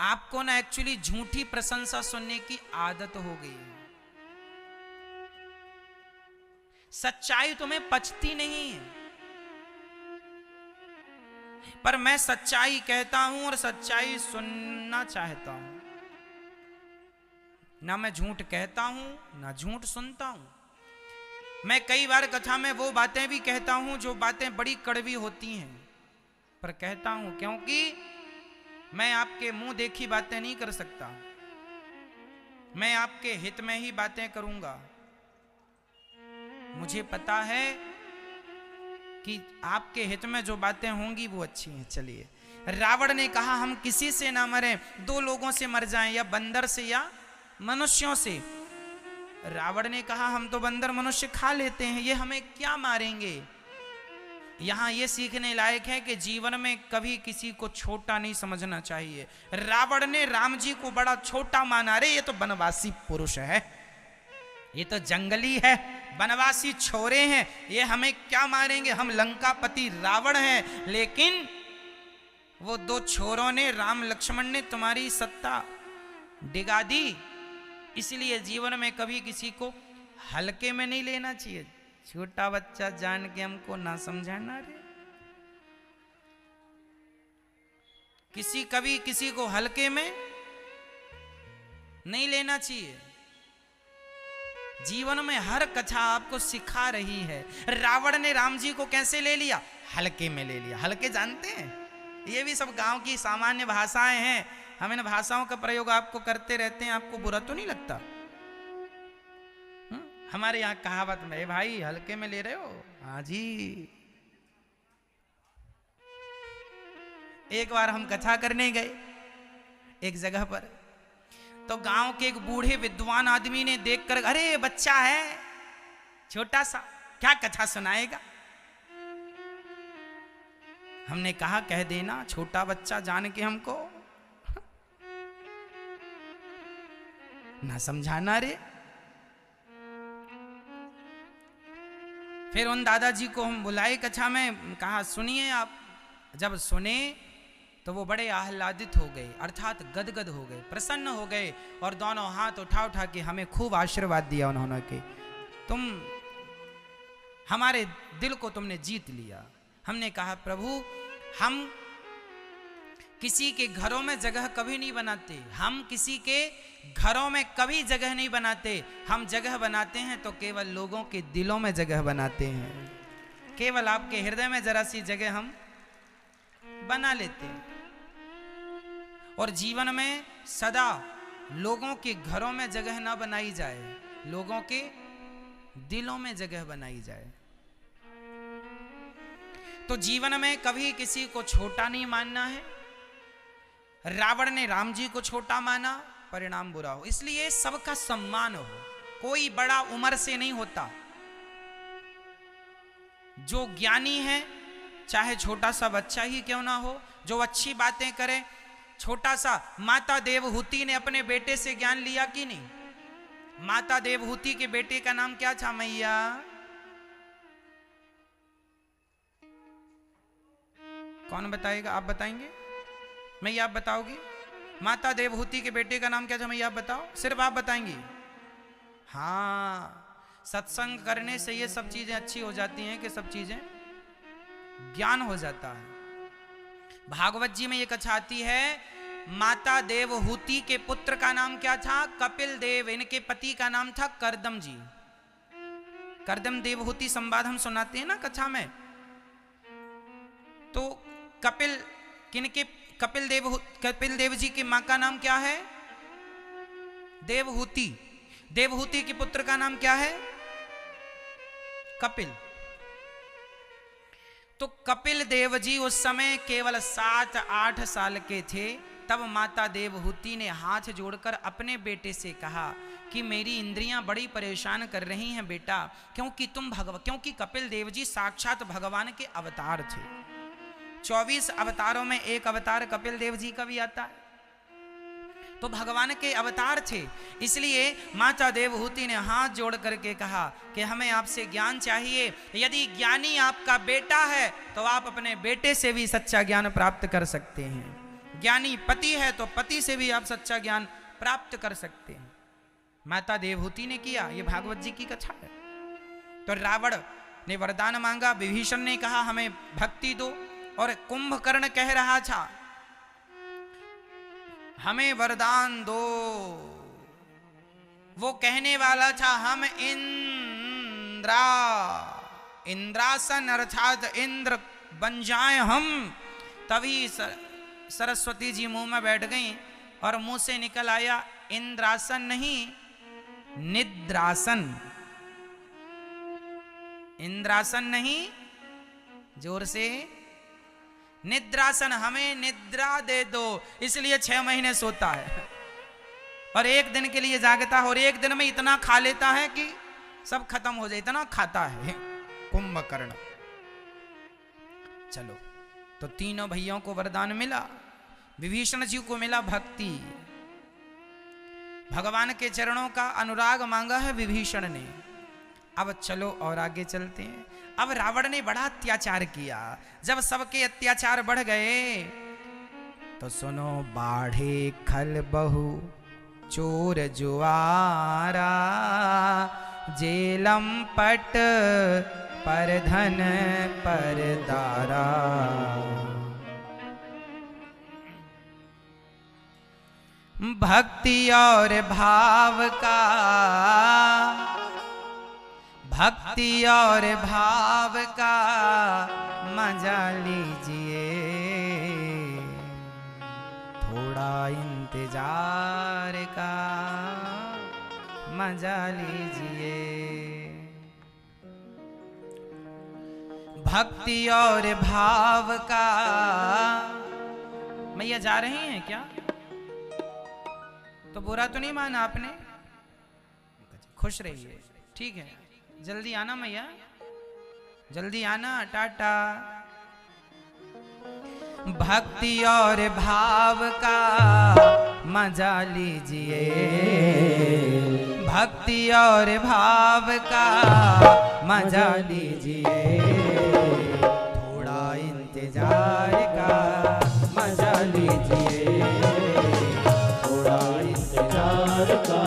आपको ना एक्चुअली झूठी प्रशंसा सुनने की आदत हो गई है। सच्चाई तुम्हें पचती नहीं है, पर मैं सच्चाई कहता हूं और सच्चाई सुनना चाहता हूं। ना मैं झूठ कहता हूं ना झूठ सुनता हूं। मैं कई बार कथा में वो बातें भी कहता हूं जो बातें बड़ी कड़वी होती हैं, पर कहता हूं क्योंकि मैं आपके मुंह देखी बातें नहीं कर सकता। मैं आपके हित में ही बातें करूंगा। मुझे पता है कि आपके हित में जो बातें होंगी वो अच्छी हैं। चलिए, रावण ने कहा हम किसी से ना मरें, दो लोगों से मर जाएं, या बंदर से या मनुष्यों से। रावण ने कहा हम तो बंदर मनुष्य खा लेते हैं, ये हमें क्या मारेंगे। यहां ये सीखने लायक है कि जीवन में कभी किसी को छोटा नहीं समझना चाहिए। रावण ने राम जी को बड़ा छोटा माना। रे ये तो वनवासी पुरुष है, ये तो जंगली है, वनवासी छोरे हैं, ये हमें क्या मारेंगे, हम लंकापति रावण हैं। लेकिन वो दो छोरों ने, राम लक्ष्मण ने तुम्हारी सत्ता डिगा दी। इसलिए जीवन में कभी किसी को हल्के में नहीं लेना चाहिए। छोटा बच्चा जान के हमको ना समझाना रे। कभी किसी को हल्के में नहीं लेना चाहिए। जीवन में हर कथा आपको सिखा रही है। रावण ने राम जी को कैसे ले लिया? हल्के में ले लिया। हल्के जानते हैं, ये भी सब गांव की सामान्य भाषाएं हैं। हम इन भाषाओं का प्रयोग आपको करते रहते हैं, आपको बुरा तो नहीं लगता? हमारे यहाँ कहावत में, भाई हल्के में ले रहे हो? हाँ जी। एक बार हम कथा करने गए एक जगह पर, तो गांव के एक बूढ़े विद्वान आदमी ने देखकर, अरे बच्चा है छोटा सा, क्या कथा सुनाएगा? हमने कहा कह देना, छोटा बच्चा जान के हमको ना समझाना रे। फिर उन दादाजी को हम बुलाए कथा में, कहा सुनिए आप। जब सुने तो वो बड़े आह्लादित हो गए, अर्थात गदगद हो गए, प्रसन्न हो गए, और दोनों हाथ उठा उठा के हमें खूब आशीर्वाद दिया उन्होंने कि तुम हमारे दिल को तुमने जीत लिया। हमने कहा प्रभु, हम किसी के घरों में जगह कभी नहीं बनाते, हम किसी के घरों में कभी जगह नहीं बनाते। हम जगह बनाते हैं तो केवल लोगों के दिलों में जगह बनाते हैं। केवल आपके हृदय में जरा सी जगह हम बना लेते हैं। और जीवन में सदा लोगों के घरों में जगह ना बनाई जाए, लोगों के दिलों में जगह बनाई जाए। तो जीवन में कभी किसी को छोटा नहीं मानना है। रावण ने राम जी को छोटा माना, परिणाम बुरा हो। इसलिए सबका सम्मान हो, कोई बड़ा उम्र से नहीं होता। जो ज्ञानी है, चाहे छोटा सा बच्चा ही क्यों ना हो, जो अच्छी बातें करे, छोटा सा, माता देवहूति ने अपने बेटे से ज्ञान लिया कि नहीं? माता देवहूति के बेटे का नाम क्या था मैया? कौन बताएगा? आप बताएंगे? मैया आप बताओगी? माता देवहूति के बेटे का नाम क्या था मैया? आप बताओ, सिर्फ आप बताएंगी। हाँ, सत्संग करने से ये सब चीजें अच्छी हो जाती हैं कि सब चीजें ज्ञान हो जाता है। भागवत जी में ये कथा आती है, माता देवहूति के पुत्र का नाम क्या था? कपिल देव। इनके पति का नाम था करदम जी। करदम देवहूति संवाद हम सुनाते हैं ना कथा में। तो कपिल देव जी की मां का नाम क्या है? देवहूति। देवहूति के पुत्र का नाम क्या है? कपिल। तो कपिल देव जी उस समय केवल 7-8 साल के थे। तब माता देवहूति ने हाथ जोड़कर अपने बेटे से कहा कि मेरी इंद्रियां बड़ी परेशान कर रही हैं बेटा, क्योंकि कपिल देव जी साक्षात भगवान के अवतार थे। 24 अवतारों में एक अवतार कपिल देव जी का भी आता है, तो भगवान के अवतार थे। इसलिए माता देवहूति ने हाथ जोड़ करके कहा कि हमें आपसे ज्ञान चाहिए। यदि ज्ञानी आपका बेटा है तो आप अपने बेटे से भी सच्चा ज्ञान प्राप्त कर सकते हैं। ज्ञानी पति है तो पति से भी आप सच्चा ज्ञान प्राप्त कर सकते हैं। माता देवहूति ने किया, ये भागवत जी की कथा है। तो रावण ने वरदान मांगा, विभीषण ने कहा हमें भक्ति दो, और कुंभकर्ण कह रहा था हमें वरदान दो। वो कहने वाला था हम इंद्रासन अर्थात इंद्र बन जाए हम। तभी सरस्वती जी मुंह में बैठ गई और मुंह से निकल आया इंद्रासन नहीं, निद्रासन। इंद्रासन नहीं, जोर से, निद्रासन। हमें निद्रा दे दो। इसलिए 6 महीने सोता है और 1 दिन के लिए जागता है, और 1 दिन में इतना खा लेता है कि सब खत्म हो जाए, इतना खाता है कुंभकर्ण। चलो, तो तीनों भैयों को वरदान मिला। विभीषण जी को मिला भक्ति, भगवान के चरणों का अनुराग मांगा है विभीषण ने। अब चलो और आगे चलते हैं। अब रावण ने बड़ा अत्याचार किया। जब सबके अत्याचार बढ़ गए तो सुनो, बाढ़े खल बहु चोर जुआरा, जेलम पट पर धन पर दारा। भक्ति और भाव का, भक्ति और भाव का मजा लीजिए, थोड़ा इंतजार का मजा लीजिए। भक्ति और भाव का। मैया जा रही हैं क्या? तो बुरा तो नहीं माना आपने? खुश रहिए, ठीक है। जल्दी आना मैया, जल्दी आना, टाटा। भक्ति और भाव का मजा लीजिए, भक्ति और भाव का मजा लीजिए, थोड़ा इंतजार का मजा लीजिए, थोड़ा इंतजार का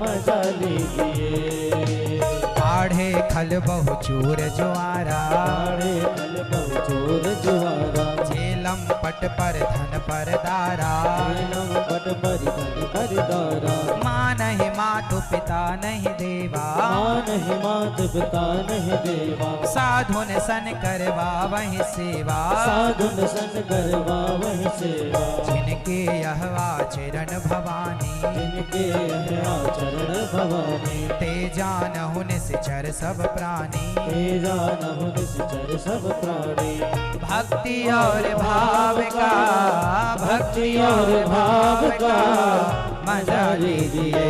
मजा लीजिए। बाढ़े खल बहु चूर जुआरा, बाढ़े खल बहु चूर जुआरा, झेलम पट पर धन पर दारा, झेलम पट पर धन पर दारा। माँ नहीं मातु पिता नहीं देवा, माँ नहीं मातु पिता नहीं देवा, साधुन सन करवा वही सेवा, साधुन सन करवा वही सेवा। जिनके यह आचरण भवानी, जिनके यह आचरण भवानी, ते जानहु निश्चर सब प्राणी, ते जानहु निश्चर सब प्राणी। भक्ति और भाव का, भक्ति और भाव का मजा लीजिए,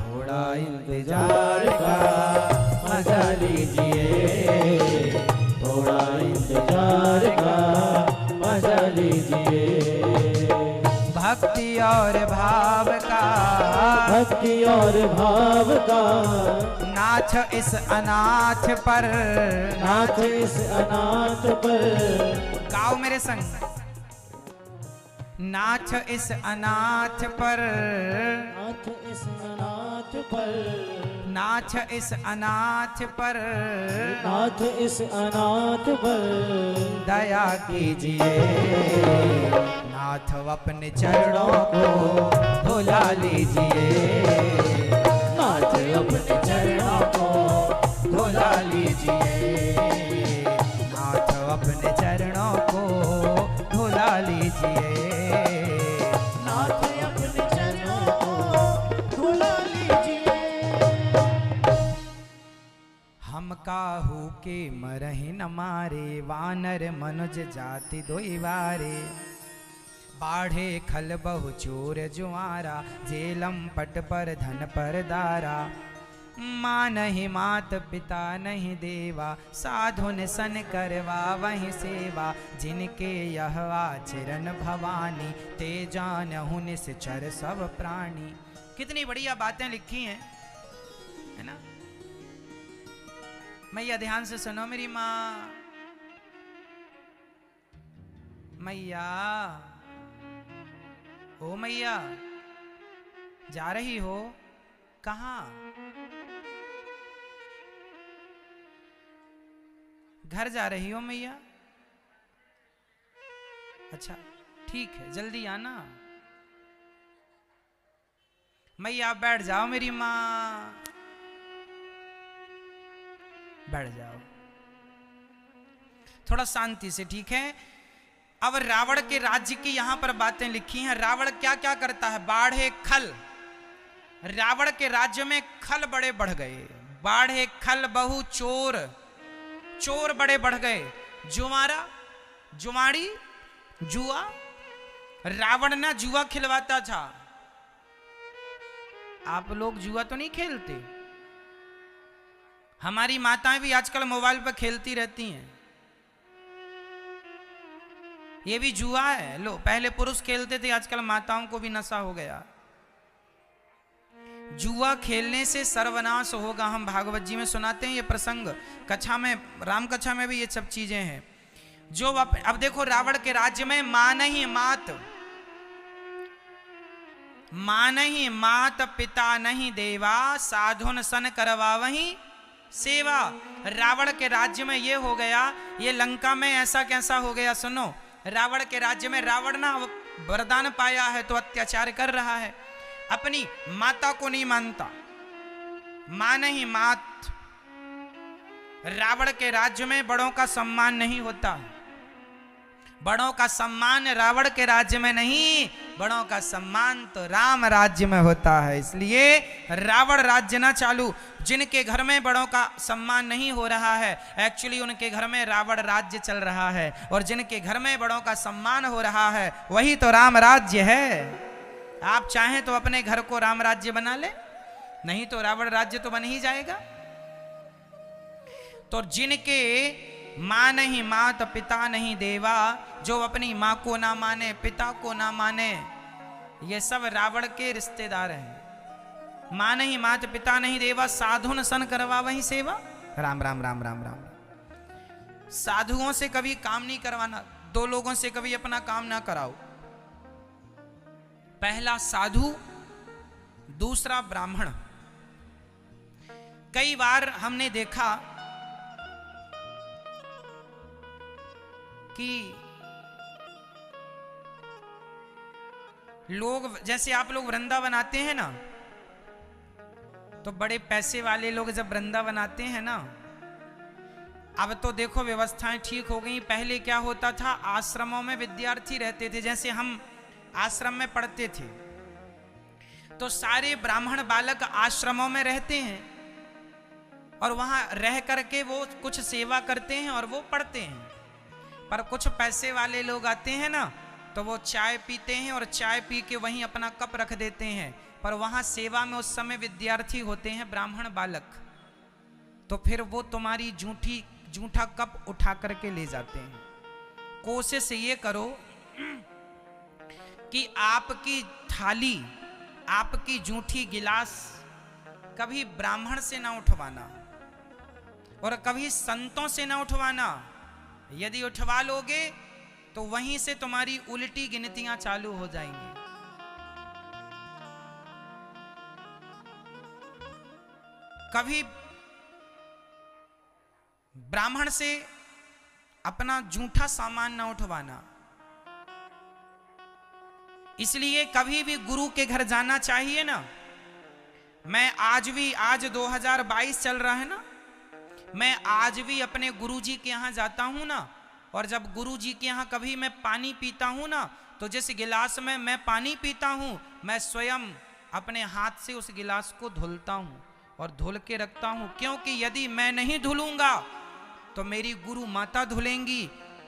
थोड़ा इंतजार का मजा लीजिए, थोड़ा इंतजार का मजा लीजिए। भक्ति और भाव का, भक्ति और भाव का। नाथ इस अनाथ पर, नाथ इस अनाथ पर। गाओ मेरे संग। नाथ इस अनाथ पर, नाथ इस अनाथ पर, नाथ इस अनाथ पर, नाथ इस अनाथ पर दया कीजिए। नाथ अपने चरणों को धुला लीजिए, नाथ अपने चरणों को धुला लीजिए, नाथ अपने चरणों को धुला लीजिए, नाथ अपने चरणों को धुला लीजिए। हम काहू के मरहि न मारे, वानर मनुज जाति दोई बारे। बाढ़े खल बहु चोर जुआरा, जेलम पट पर धन पर दारा। माँ नहीं मात पिता नहीं देवा, साधुन सन करवा वही सेवा। जिनके यह आचरण भवानी, ते जानहु निश्चर सब प्राणी। कितनी बढ़िया बातें लिखी हैं, है ना मैया? ध्यान से सुनो मेरी माँ। मैया, ओ मैया, जा रही हो कहाँ? घर जा रही हो मैया? अच्छा ठीक है, जल्दी आना। मैया बैठ जाओ मेरी माँ, बैठ जाओ थोड़ा शांति से, ठीक है। अब रावण के राज्य की यहां पर बातें लिखी हैं। रावण क्या क्या करता है? बाढ़े खल, रावण के राज्य में खल बड़े बढ़ गए। बाढ़े खल बहु चोर, चोर बड़े बढ़ गए। जुआरा, जुआड़ी, जुआ, रावण ना जुआ खिलवाता था। आप लोग जुआ तो नहीं खेलते? हमारी माताएं भी आजकल मोबाइल पर खेलती रहती हैं, ये भी जुआ है। लो, पहले पुरुष खेलते थे, आजकल माताओं को भी नशा हो गया। जुआ खेलने से सर्वनाश होगा। हम भागवत जी में सुनाते हैं ये प्रसंग, कथा में, राम कथा में भी ये सब चीजें हैं। जो अब देखो, रावण के राज्य में मान ही मात, मान ही मात पिता नहीं देवा, साधुन सन करवा वही सेवा। रावण के राज्य में ये हो गया, ये लंका में ऐसा कैसा हो गया? सुनो, रावण के राज्य में रावण ना वरदान पाया है तो अत्याचार कर रहा है, अपनी माता को नहीं मानता, मान ही मात। रावण के राज्य में बड़ों का सम्मान नहीं होता, बड़ों का सम्मान रावण के राज्य में नहीं, बड़ों का सम्मान तो राम राज्य में होता है। इसलिए रावण राज्य ना चालू। जिनके घर में बड़ों का सम्मान नहीं हो रहा है, एक्चुअली उनके घर में रावण राज्य चल रहा है, और जिनके घर में बड़ों का सम्मान हो रहा है वही तो राम राज्य है। आप चाहें तो अपने घर को राम राज्य बना ले, नहीं तो रावण राज्य तो बन ही जाएगा। तो जिनके मां नहीं मात पिता नहीं देवा, जो अपनी मां को ना माने, पिता को ना माने, ये सब रावण के रिश्तेदार हैं। मां नहीं मात पिता नहीं देवा, साधुन सन करवा वही सेवा। राम राम राम राम राम। साधुओं से कभी काम नहीं करवाना, दो लोगों से कभी अपना काम ना कराओ। पहला साधु, दूसरा ब्राह्मण। कई बार हमने देखा कि लोग, जैसे आप लोग वृंदावन आते हैं ना, तो बड़े पैसे वाले लोग जब वृंदावन आते हैं ना, अब तो देखो व्यवस्थाएं ठीक हो गई। पहले क्या होता था, आश्रमों में विद्यार्थी रहते थे, जैसे हम आश्रम में पढ़ते थे, तो सारे ब्राह्मण बालक आश्रमों में रहते हैं और वहां रह करके वो कुछ सेवा करते हैं और वो पढ़ते हैं। पर कुछ पैसे वाले लोग आते हैं ना, तो वो चाय पीते हैं और चाय पी के वहीं अपना कप रख देते हैं, पर वहां सेवा में उस समय विद्यार्थी होते हैं ब्राह्मण बालक, तो फिर वो तुम्हारी जूठा कप उठा करके ले जाते हैं। कोशिश ये करो कि आपकी थाली, आपकी जूठी गिलास कभी ब्राह्मण से ना उठवाना और कभी संतों से ना उठवाना। यदि उठवा लोगे तो वहीं से तुम्हारी उल्टी गिनतियां चालू हो जाएंगी। कभी ब्राह्मण से अपना जूठा सामान ना उठवाना। इसलिए कभी भी गुरु के घर जाना चाहिए ना। मैं आज 2022 चल रहा है ना, मैं आज भी अपने गुरुजी के यहाँ जाता हूँ ना, और जब गुरुजी के यहाँ कभी मैं पानी पीता हूँ ना, तो जिस गिलास में मैं पानी पीता हूँ, मैं स्वयं अपने हाथ से उस गिलास को धुलता हूँ और धुल के रखता हूँ। क्योंकि यदि मैं नहीं धुलूंगा तो मेरी गुरु माता धुलेंगी,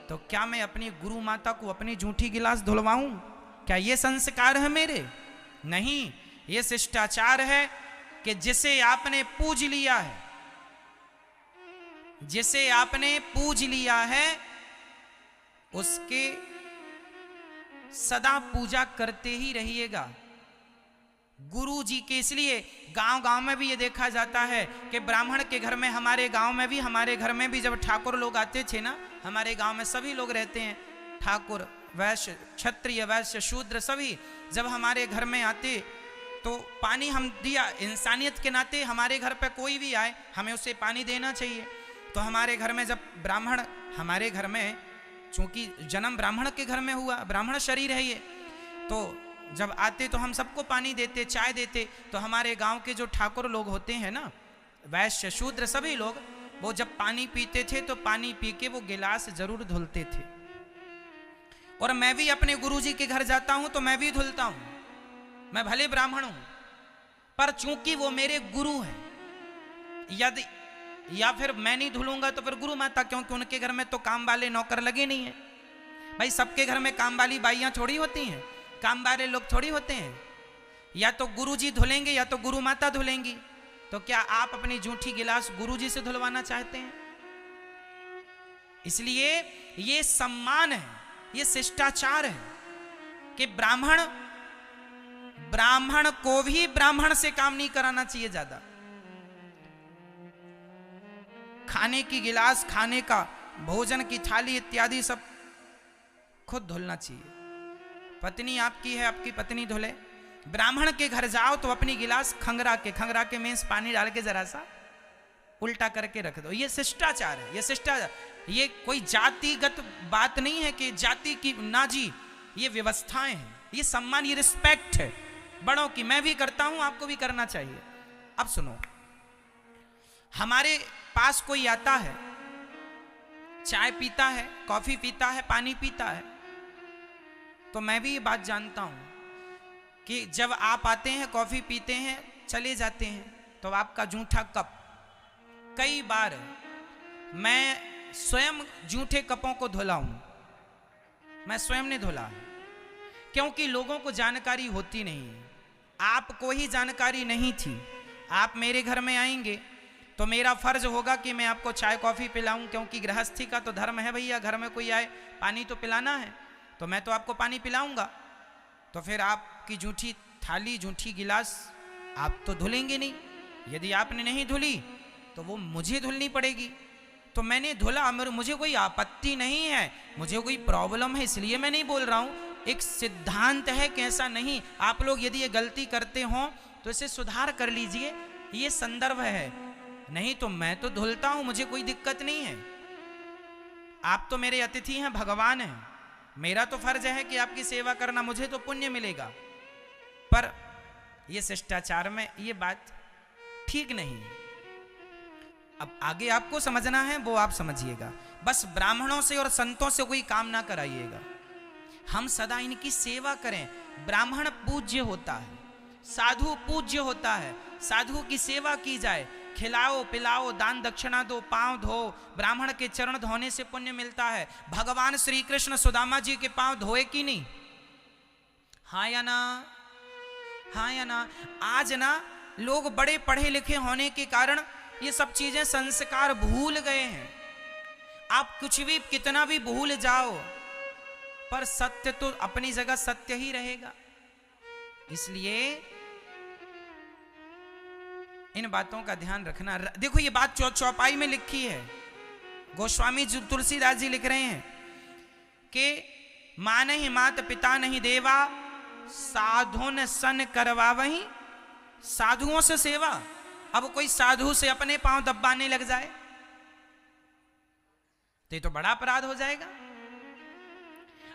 तो क्या मैं अपनी गुरु माता को अपनी जूठी गिलास धुलवाऊं? क्या ये संस्कार है मेरे? नहीं, ये शिष्टाचार है कि जिसे आपने पूज लिया है, जिसे आपने पूज लिया है, उसके सदा पूजा करते ही रहिएगा गुरु जी के। इसलिए गांव-गांव में भी ये देखा जाता है कि ब्राह्मण के घर में, हमारे गांव में भी, हमारे घर में भी जब ठाकुर लोग आते थे ना, हमारे गांव में सभी लोग रहते हैं ठाकुर, वैश्य, क्षत्रिय, वैश्य, शूद्र सभी जब हमारे घर में आते तो पानी हम दिया। इंसानियत के नाते हमारे घर पे कोई भी आए हमें उसे पानी देना चाहिए। तो हमारे घर में जब ब्राह्मण, हमारे घर में चूंकि जन्म ब्राह्मण के घर में हुआ, ब्राह्मण शरीर है ये, तो जब आते तो हम सबको पानी देते, चाय देते। तो हमारे गांव के जो ठाकुर लोग होते हैं ना, वैश्य, शूद्र सभी लोग, वो जब पानी पीते थे तो पानी पी के वो गिलास जरूर धुलते थे। और मैं भी अपने गुरुजी के घर जाता हूं तो मैं भी धुलता हूं। मैं भले ब्राह्मण हूं पर चूंकि वो मेरे गुरु हैं, यदि या फिर मैं नहीं धुलूंगा तो फिर गुरु माता, क्योंकि उनके घर में तो काम वाले नौकर लगे नहीं है। भाई सबके घर में काम वाली बाइयां थोड़ी होती हैं, काम वाले लोग थोड़ी होते हैं। या तो गुरुजी धुलेंगे या तो गुरु माता धुलेंगी। तो क्या आप अपनी जूठी गिलास गुरुजी से धुलवाना चाहते हैं? इसलिए ये सम्मान है, ये शिष्टाचार है कि ब्राह्मण को भी ब्राह्मण से काम नहीं कराना चाहिए। ज्यादा खाने की गिलास, खाने का भोजन की थाली इत्यादि सब खुद धुलना चाहिए। पत्नी आपकी है, आपकी पत्नी धुले। ब्राह्मण के घर जाओ तो अपनी गिलास खंगरा के में पानी डाल के जरा सा उल्टा करके रख दो। ये शिष्टाचार है, ये शिष्टाचार, ये कोई जातिगत बात नहीं है कि जाति की, ना जी, ये व्यवस्थाएं हैं, ये सम्मान, ये रिस्पेक्ट है बड़ों की। मैं भी करता हूं, आपको भी करना चाहिए। अब सुनो, हमारे पास कोई आता है, चाय पीता है, कॉफी पीता है, पानी पीता है, तो मैं भी ये बात जानता हूं कि जब आप आते हैं, कॉफी पीते हैं, चले जाते हैं, तो आपका जूठा कप, कई बार मैं स्वयं जूठे कपों को धुला हूं। मैं स्वयं ने धुला, क्योंकि लोगों को जानकारी होती नहीं है। आपको ही जानकारी नहीं थी। आप मेरे घर में आएंगे तो मेरा फर्ज होगा कि मैं आपको चाय कॉफी पिलाऊं, क्योंकि गृहस्थी का तो धर्म है भैया, घर में कोई आए पानी तो पिलाना है, तो मैं तो आपको पानी पिलाऊंगा। तो फिर आपकी जूठी थाली, जूठी गिलास आप तो धुलेंगे नहीं। यदि आपने नहीं धुली तो वो मुझे धुलनी पड़ेगी। तो मैंने धुला, मुझे कोई आपत्ति नहीं है, मुझे कोई प्रॉब्लम है, इसलिए मैं नहीं बोल रहा हूं। एक सिद्धांत है कि ऐसा नहीं। आप लोग यदि ये गलती करते हो तो इसे सुधार कर लीजिए, ये संदर्भ है। नहीं तो मैं तो धुलता हूं, मुझे कोई दिक्कत नहीं है। आप तो मेरे अतिथि हैं, भगवान हैं, मेरा तो फर्ज है कि आपकी सेवा करना, मुझे तो पुण्य मिलेगा। पर ये शिष्टाचार में ये बात ठीक नहीं है। अब आगे आपको समझना है, वो आप समझिएगा। बस ब्राह्मणों से और संतों से कोई काम ना कराइएगा। हम सदा इनकी सेवा करें। ब्राह्मण पूज्य होता है, साधु पूज्य होता है, साधु की सेवा की जाए, खिलाओ पिलाओ, दान दक्षिणा दो, पांव धो। ब्राह्मण के चरण धोने से पुण्य मिलता है। भगवान श्री कृष्ण सुदामा जी के पांव धोए कि नहीं? हाँ या ना? हाँ या ना? आज ना लोग बड़े पढ़े लिखे होने के कारण ये सब चीजें, संस्कार भूल गए हैं। आप कुछ भी कितना भी भूल जाओ, पर सत्य तो अपनी जगह सत्य ही रहेगा। इसलिए इन बातों का ध्यान रखना। देखो ये बात चौपाई में लिखी है, गोस्वामी तुलसीदास जी लिख रहे हैं कि माने ही मात पिता नहीं देवा, साधुन सन करवावहीं। साधुओं से सेवा। अब कोई साधु से अपने पांव दबाने लग जाए तो ये तो बड़ा अपराध हो जाएगा।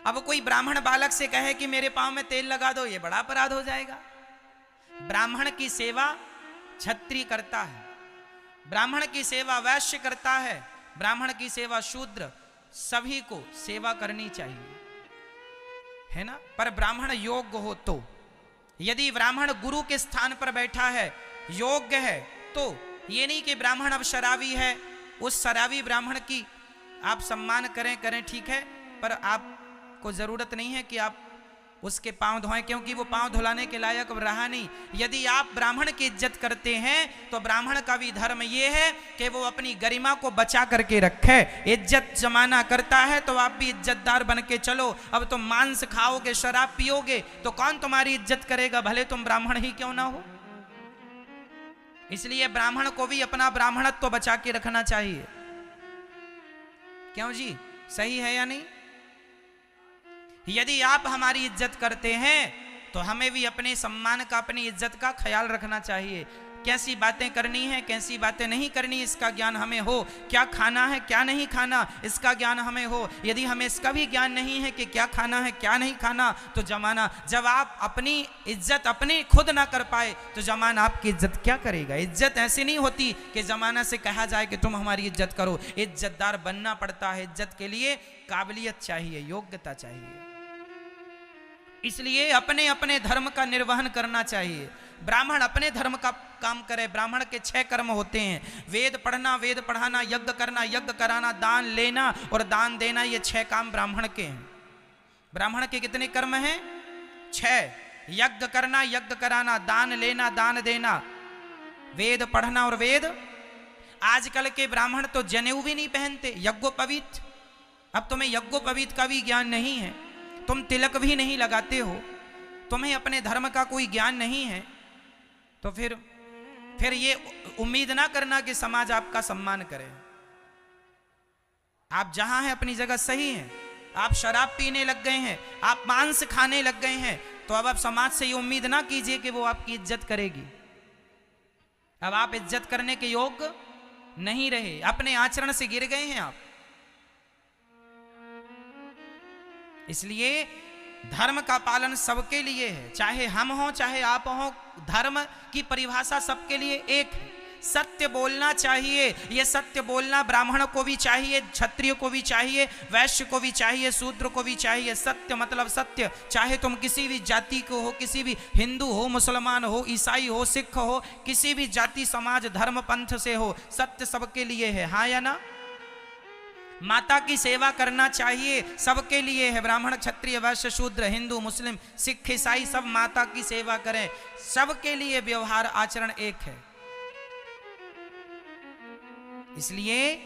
अब कोई ब्राह्मण बालक से कहे कि मेरे पांव में तेल लगा दो, ये बड़ा अपराध हो जाएगा। ब्राह्मण की सेवा क्षत्रिय करता है, ब्राह्मण की सेवा वैश्य करता है, ब्राह्मण की सेवा शूद्र, सभी को सेवा करनी चाहिए, है ना। पर ब्राह्मण योग्य हो तो, यदि ब्राह्मण गुरु के स्थान पर बैठा है, योग्य है, तो ये नहीं कि ब्राह्मण अब शराबी है, उस शराबी ब्राह्मण की आप सम्मान करें ठीक है, पर आपको जरूरत नहीं है कि आप उसके पांव धोएं, क्योंकि वो पांव धुलाने के लायक रहा नहीं। यदि आप ब्राह्मण की इज्जत करते हैं तो ब्राह्मण का भी धर्म ये है कि वो अपनी गरिमा को बचा करके रखे। इज्जत जमाना करता है तो आप भी इज्जतदार बन के चलो। अब तुम मांस खाओगे, शराब पियोगे तो कौन तुम्हारी इज्जत करेगा, भले तुम ब्राह्मण ही क्यों ना हो। इसलिए ब्राह्मण को भी अपना ब्राह्मणत्व तो बचा के रखना चाहिए। क्यों जी, सही है या नहीं? यदि आप हमारी इज्जत करते हैं तो हमें भी अपने सम्मान का, अपनी इज्जत का ख्याल रखना चाहिए। कैसी बातें करनी है, कैसी बातें नहीं करनी, इसका ज्ञान हमें हो। क्या खाना है, क्या नहीं खाना, इसका ज्ञान हमें हो। यदि हमें इसका भी ज्ञान नहीं है कि क्या खाना है, क्या नहीं खाना, तो जमाना, जब आप अपनी इज्जत अपनी खुद ना कर पाए तो जमाना आपकी इज्जत क्या करेगा। इज्जत ऐसी नहीं होती कि जमाना से कहा जाए कि तुम हमारी इज्जत करो। इज्जतदार बनना पड़ता है। इज्जत के लिए काबिलियत चाहिए, योग्यता चाहिए। इसलिए अपने अपने धर्म का निर्वहन करना चाहिए। ब्राह्मण अपने धर्म का काम करे। ब्राह्मण के 6 कर्म होते हैं। वेद पढ़ना, वेद पढ़ाना, यज्ञ करना, यज्ञ कराना, दान लेना और दान देना, ये 6 काम ब्राह्मण के हैं। ब्राह्मण के कितने कर्म हैं? 6। यज्ञ करना, यज्ञ कराना, दान लेना, दान देना, वेद पढ़ना और वेद। आजकल के ब्राह्मण तो जनेऊ भी नहीं पहनते, यज्ञोपवीत। अब तुम्हें यज्ञोपवीत का भी ज्ञान नहीं है, तुम तिलक भी नहीं लगाते हो, तुम्हें अपने धर्म का कोई ज्ञान नहीं है, तो फिर ये उम्मीद ना करना कि समाज आपका सम्मान करे। आप जहां हैं अपनी जगह सही हैं। आप शराब पीने लग गए हैं, आप मांस खाने लग गए हैं, तो अब आप समाज से ये उम्मीद ना कीजिए कि वो आपकी इज्जत करेगी। अब आप इज्जत करने के योग्य नहीं रहे, अपने आचरण से गिर गए हैं आप। इसलिए धर्म का पालन सबके लिए है, चाहे हम हों चाहे आप हों। धर्म की परिभाषा सबके लिए एक है। सत्य बोलना चाहिए। यह सत्य बोलना ब्राह्मण को भी चाहिए, क्षत्रिय को भी चाहिए, वैश्य को भी चाहिए, शूद्र को भी चाहिए। सत्य मतलब सत्य। चाहे तुम किसी भी जाति को हो, किसी भी हिंदू हो, मुसलमान हो, ईसाई हो, सिख हो, किसी भी जाति समाज धर्म पंथ से हो, सत्य सबके लिए है। हाँ या ना? माता की सेवा करना चाहिए, सबके लिए है। ब्राह्मण, क्षत्रिय, वैश्य, शूद्र, हिंदू, मुस्लिम, सिख, ईसाई सब माता की सेवा करें। सबके लिए व्यवहार आचरण एक है। इसलिए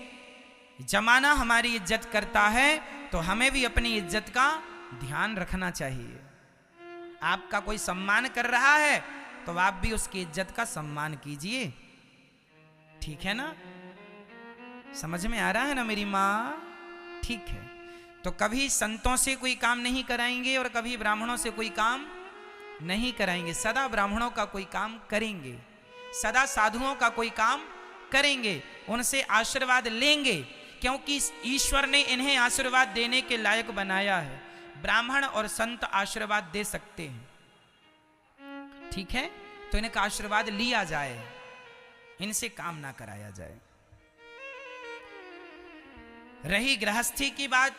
जमाना हमारी इज्जत करता है तो हमें भी अपनी इज्जत का ध्यान रखना चाहिए। आपका कोई सम्मान कर रहा है तो आप भी उसकी इज्जत का सम्मान कीजिए। ठीक है ना? समझ में आ रहा है ना मेरी माँ? ठीक है। तो कभी संतों से कोई काम नहीं कराएंगे और कभी ब्राह्मणों से कोई काम नहीं कराएंगे। सदा ब्राह्मणों का कोई काम करेंगे, सदा साधुओं का कोई काम करेंगे, उनसे आशीर्वाद लेंगे, क्योंकि ईश्वर ने इन्हें आशीर्वाद देने के लायक बनाया है। ब्राह्मण और संत आशीर्वाद दे सकते हैं। ठीक है? तो इनका आशीर्वाद लिया जाए, इनसे काम ना कराया जाए। रही गृहस्थी की बात,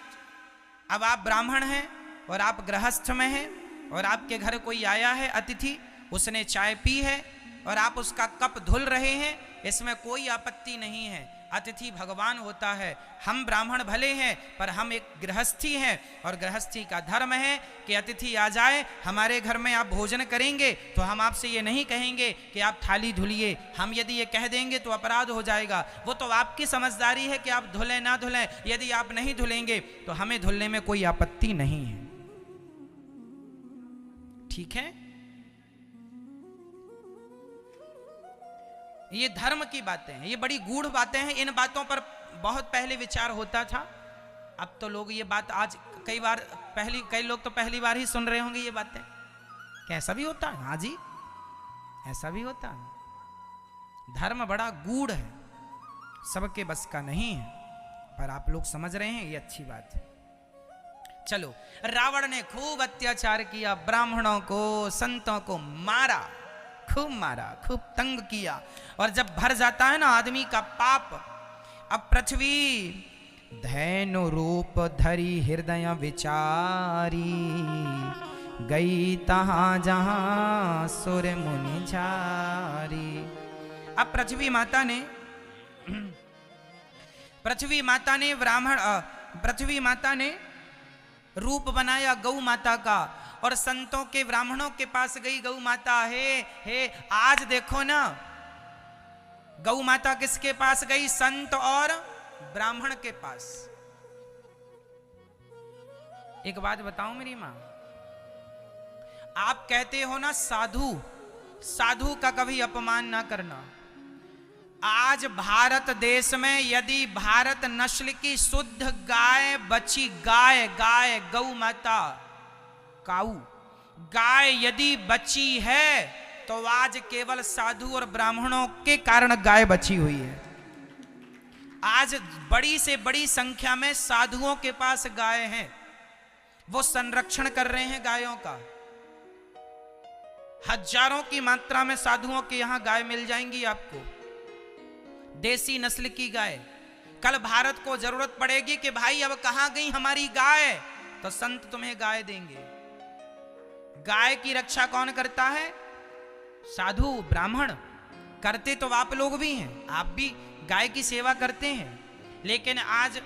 अब आप ब्राह्मण हैं और आप गृहस्थ में हैं और आपके घर कोई आया है अतिथि, उसने चाय पी है और आप उसका कप धुल रहे हैं, इसमें कोई आपत्ति नहीं है। अतिथि भगवान होता है। हम ब्राह्मण भले हैं पर हम एक गृहस्थी हैं और गृहस्थी का धर्म है कि अतिथि आ जाए हमारे घर में, आप भोजन करेंगे तो हम आपसे ये नहीं कहेंगे कि आप थाली धुलिए। हम यदि ये कह देंगे तो अपराध हो जाएगा। वो तो आपकी समझदारी है कि आप धुलें ना धुलें। यदि आप नहीं धुलेंगे तो हमें धुलने में कोई आपत्ति नहीं है। ठीक है? ये धर्म की बातें हैं, ये बड़ी गूढ़ बातें हैं। इन बातों पर बहुत पहले विचार होता था। अब तो लोग ये बात आज कई लोग तो पहली बार ही सुन रहे होंगे ये बातें। कैसा भी होता है? हाँ जी, ऐसा भी होता है। धर्म बड़ा गूढ़ है, सबके बस का नहीं है, पर आप लोग समझ रहे हैं, ये अच्छी बात है। चलो, रावण ने खूब अत्याचार किया, ब्राह्मणों को, संतों को मारा, खूब मारा, खूब तंग किया। और जब भर जाता है ना आदमी का पाप, अब पृथ्वी धैनु रूप धरी हृदय विचारी, गई तहां जहां सुर मुनि झारी। अब पृथ्वी माता ने रूप बनाया गौ माता का और संतों के, ब्राह्मणों के पास गई गौ माता। हे आज देखो ना, गौ माता किसके पास गई? संत और ब्राह्मण के पास। एक बात बताऊं मेरी मां, आप कहते हो ना साधु का कभी अपमान ना करना। आज भारत देश में यदि भारत नस्ल की शुद्ध गाय बची, गाय गौ माता, काऊ। गाय यदि बची है तो आज केवल साधु और ब्राह्मणों के कारण गाय बची हुई है। आज बड़ी से बड़ी संख्या में साधुओं के पास गाय हैं, वो संरक्षण कर रहे हैं गायों का। हजारों की मात्रा में साधुओं के यहां गाय मिल जाएंगी आपको, देसी नस्ल की गाय। कल भारत को जरूरत पड़ेगी कि भाई अब कहां गई हमारी गाय, तो संत तुम्हें गाय देंगे। गाय की रक्षा कौन करता है? साधु ब्राह्मण। करते तो आप लोग भी हैं, आप भी गाय की सेवा करते हैं, लेकिन आज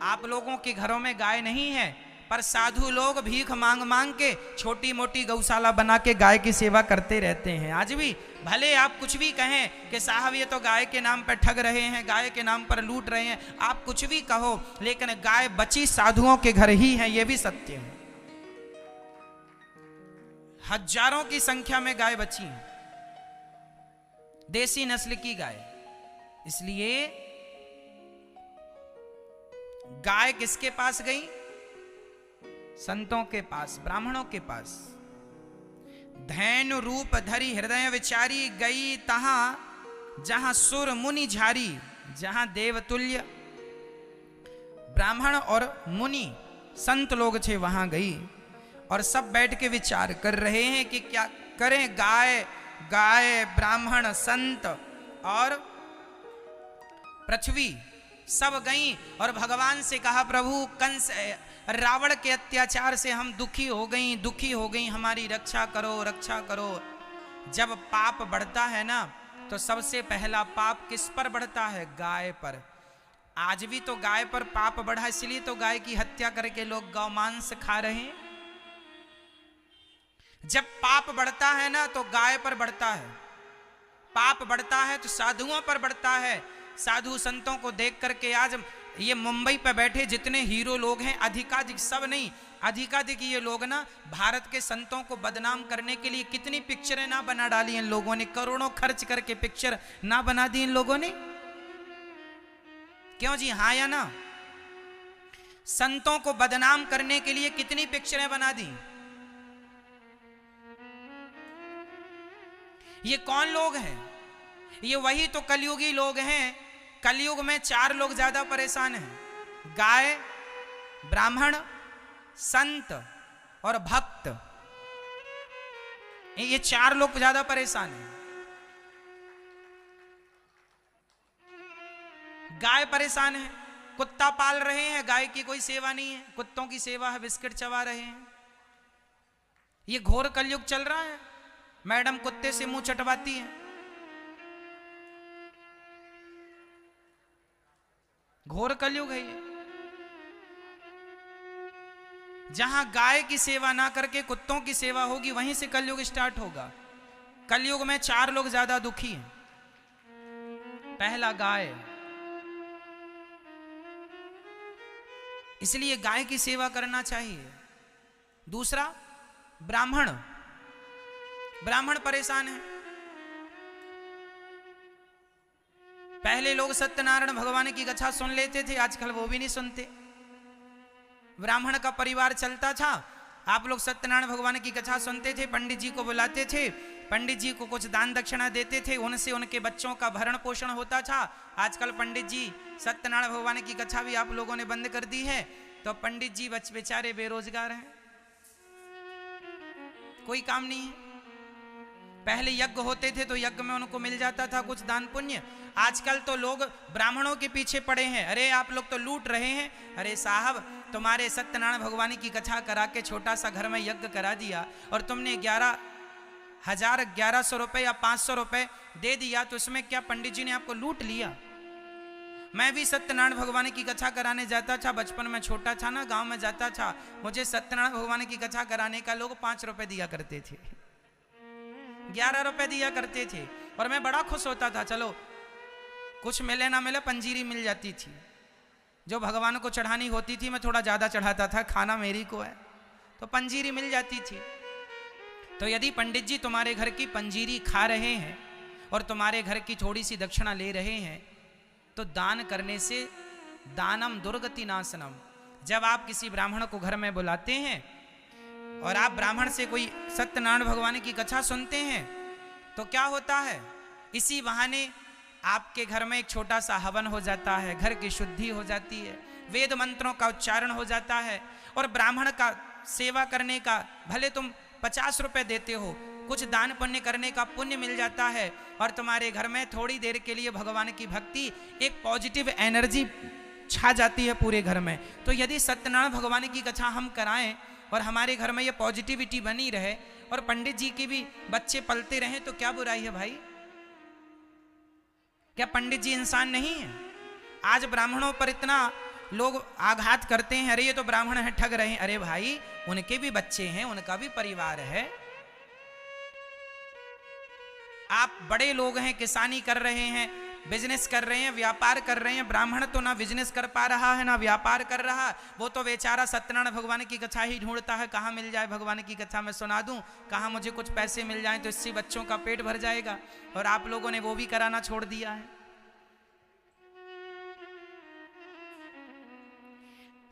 आप लोगों के घरों में गाय नहीं है, पर साधु लोग भीख मांग मांग के छोटी मोटी गौशाला बना के गाय की सेवा करते रहते हैं। आज भी भले आप कुछ भी कहें कि साहब ये तो गाय के नाम पर ठग रहे हैं, गाय के नाम पर लूट रहे हैं, आप कुछ भी कहो, लेकिन गाय बची साधुओं के घर ही है, ये भी सत्य है। हजारों की संख्या में गाय बची है, देसी नस्ल की गाय। इसलिए गाय किसके पास गई? संतों के पास, ब्राह्मणों के पास। धैनु रूप धरी हृदय विचारी, गई तहां जहां सुर मुनि झारी। जहां देवतुल्य ब्राह्मण और मुनि संत लोग थे वहां गई, और सब बैठ के विचार कर रहे हैं कि क्या करें। गाय गाय ब्राह्मण संत और पृथ्वी सब गई और भगवान से कहा, प्रभु कंस रावण के अत्याचार से हम दुखी हो गई, हमारी रक्षा करो, रक्षा करो। जब पाप बढ़ता है ना, तो सबसे पहला पाप किस पर बढ़ता है? गाय पर। आज भी तो गाय पर पाप बढ़ा, इसलिए तो गाय की हत्या करके लोग गौमांस खा रहे हैं। जब पाप बढ़ता है ना, तो गाय पर बढ़ता है। पाप बढ़ता है तो साधुओं पर बढ़ता है। साधु संतों को देख करके आज ये मुंबई पे बैठे जितने हीरो लोग हैं, अधिकाधिक, सब नहीं, अधिकाधिक ये लोग ना भारत के संतों को बदनाम करने के लिए कितनी पिक्चरें ना बना डाली इन लोगों ने, करोड़ों खर्च करके पिक्चर ना बना दी इन लोगों ने। क्यों जी, हाँ या ना? संतों को बदनाम करने के लिए कितनी पिक्चरें बना दी। ये कौन लोग हैं? ये वही तो कलयुगी लोग हैं। कलयुग में 4 लोग ज्यादा परेशान हैं, गाय, ब्राह्मण, संत और भक्त। ये 4 लोग ज्यादा परेशान हैं। गाय परेशान है, कुत्ता पाल रहे हैं, गाय की कोई सेवा नहीं है, कुत्तों की सेवा है, बिस्किट चबा रहे हैं। ये घोर कलयुग चल रहा है। मैडम कुत्ते से मुंह चटवाती है, घोर कलयुग है ये। जहां गाय की सेवा ना करके कुत्तों की सेवा होगी, वहीं से कलयुग स्टार्ट होगा। कलयुग में 4 लोग ज्यादा दुखी हैं। पहला गाय, इसलिए गाय की सेवा करना चाहिए। दूसरा ब्राह्मण, ब्राह्मण परेशान है। पहले लोग सत्यनारायण भगवान की कथा सुन लेते थे, आजकल वो भी नहीं सुनते। ब्राह्मण का परिवार चलता था, आप लोग सत्यनारायण भगवान की कथा सुनते थे, पंडित जी को बुलाते थे, पंडित जी को कुछ दान दक्षिणा देते थे, उनसे उनके बच्चों का भरण पोषण होता था। आजकल पंडित जी, सत्यनारायण भगवान की कथा भी आप लोगों ने बंद कर दी है, तो पंडित जी बेचारे बेरोजगार हैं, कोई काम नहीं है। पहले यज्ञ होते थे तो यज्ञ में उनको मिल जाता था कुछ दान पुण्य। आजकल तो लोग ब्राह्मणों के पीछे पड़े हैं, अरे आप लोग तो लूट रहे हैं। अरे साहब, तुम्हारे सत्यनारायण भगवान की कथा करा के छोटा सा घर में यज्ञ करा दिया और तुमने 11,000 रुपए या 500 रुपए दे दिया, तो इसमें क्या पंडित जी ने आपको लूट लिया? मैं भी सत्यनारायण भगवान की कथा कराने जाता था, बचपन में छोटा था ना, गांव में जाता था, मुझे सत्यनारायण भगवान की कथा कराने का लोग 5 रुपए दिया करते थे, 11 रुपए दिया करते थे, और मैं बड़ा खुश होता था। चलो कुछ मिले ना मिले, पंजीरी मिल जाती थी, जो भगवान को चढ़ानी होती थी मैं थोड़ा ज्यादा चढ़ाता था, खाना मेरी को है, तो पंजीरी मिल जाती थी। तो यदि पंडित जी तुम्हारे घर की पंजीरी खा रहे हैं और तुम्हारे घर की थोड़ी सी दक्षिणा ले रहे हैं, तो दान करने से दानम दुर्गति नाशनम। जब आप किसी ब्राह्मण को घर में बुलाते हैं, और आप ब्राह्मण से कोई सत्यनारायण भगवान की कथा सुनते हैं तो क्या होता है, इसी बहाने आपके घर में एक छोटा सा हवन हो जाता है, घर की शुद्धि हो जाती है, वेद मंत्रों का उच्चारण हो जाता है, और ब्राह्मण का सेवा करने का भले तुम 50 रुपए देते हो, कुछ दान पुण्य करने का पुण्य मिल जाता है, और तुम्हारे घर में थोड़ी देर के लिए भगवान की भक्ति, एक पॉजिटिव एनर्जी छा जाती है पूरे घर में। तो यदि सत्यनारायण भगवान की कथा हम कराएं और हमारे घर में ये पॉजिटिविटी बनी रहे और पंडित जी के भी बच्चे पलते रहें तो क्या बुराई है भाई? क्या पंडित जी इंसान नहीं है? आज ब्राह्मणों पर इतना लोग आघात करते हैं, अरे ये तो ब्राह्मण है, ठग रहे हैं। अरे भाई, उनके भी बच्चे हैं, उनका भी परिवार है। आप बड़े लोग हैं, किसानी कर रहे हैं, बिजनेस कर रहे हैं, व्यापार कर रहे हैं। ब्राह्मण तो ना बिजनेस कर पा रहा है ना व्यापार कर रहा, वो तो बेचारा सत्यनारायण भगवान की कथा ही ढूंढता है, कहाँ मिल जाए भगवान की कथा मैं सुना दूं, कहाँ मुझे कुछ पैसे मिल जाएं तो इससे बच्चों का पेट भर जाएगा। और आप लोगों ने वो भी कराना छोड़ दिया है।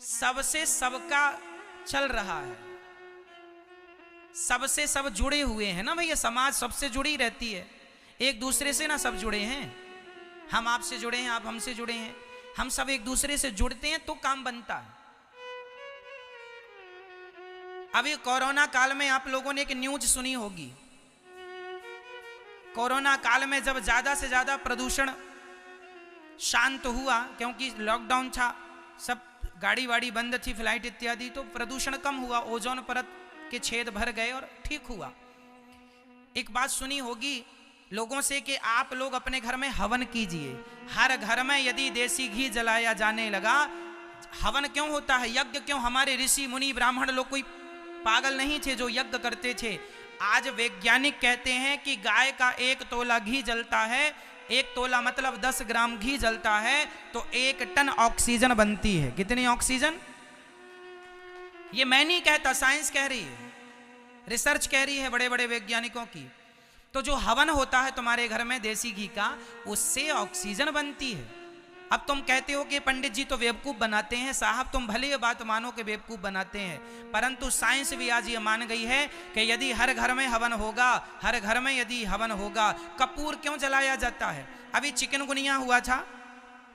सबसे सबका चल रहा है, सबसे सब जुड़े हुए हैं ना भैया, समाज सबसे जुड़ी रहती है, एक दूसरे से ना सब जुड़े हैं। हम आपसे जुड़े हैं, आप हमसे जुड़े हैं, हम सब एक दूसरे से जुड़ते हैं तो काम बनता है। अभी कोरोना काल में आप लोगों ने एक न्यूज सुनी होगी, कोरोना काल में जब ज्यादा से ज्यादा प्रदूषण शांत हुआ, क्योंकि लॉकडाउन था, सब गाड़ी वाड़ी बंद थी, फ्लाइट इत्यादि, तो प्रदूषण कम हुआ, ओजोन परत के छेद भर गए और ठीक हुआ। एक बात सुनी होगी लोगों से कि आप लोग अपने घर में हवन कीजिए। हर घर में यदि देसी घी जलाया जाने लगा, हवन क्यों होता है, यज्ञ क्यों? हमारे ऋषि मुनि ब्राह्मण लोग कोई पागल नहीं थे जो यज्ञ करते थे। आज वैज्ञानिक कहते हैं कि गाय का 1 तोला घी जलता है, 1 तोला मतलब 10 ग्राम घी जलता है तो 1 टन ऑक्सीजन बनती है। कितनी ऑक्सीजन? ये मैं नहीं कहता, साइंस कह रही है, रिसर्च कह रही है बड़े बड़े वैज्ञानिकों की। तो जो हवन होता है तुम्हारे घर में देसी घी का, उससे ऑक्सीजन बनती है। अब तुम कहते हो कि पंडित जी तो बेवकूफ बनाते हैं। साहब, तुम भले ये बात मानो कि बेवकूफ बनाते हैं, परंतु साइंस भी आज ये मान गई है कि यदि हर घर में हवन होगा, हर घर में यदि हवन होगा। कपूर क्यों जलाया जाता है? अभी चिकनगुनिया हुआ था,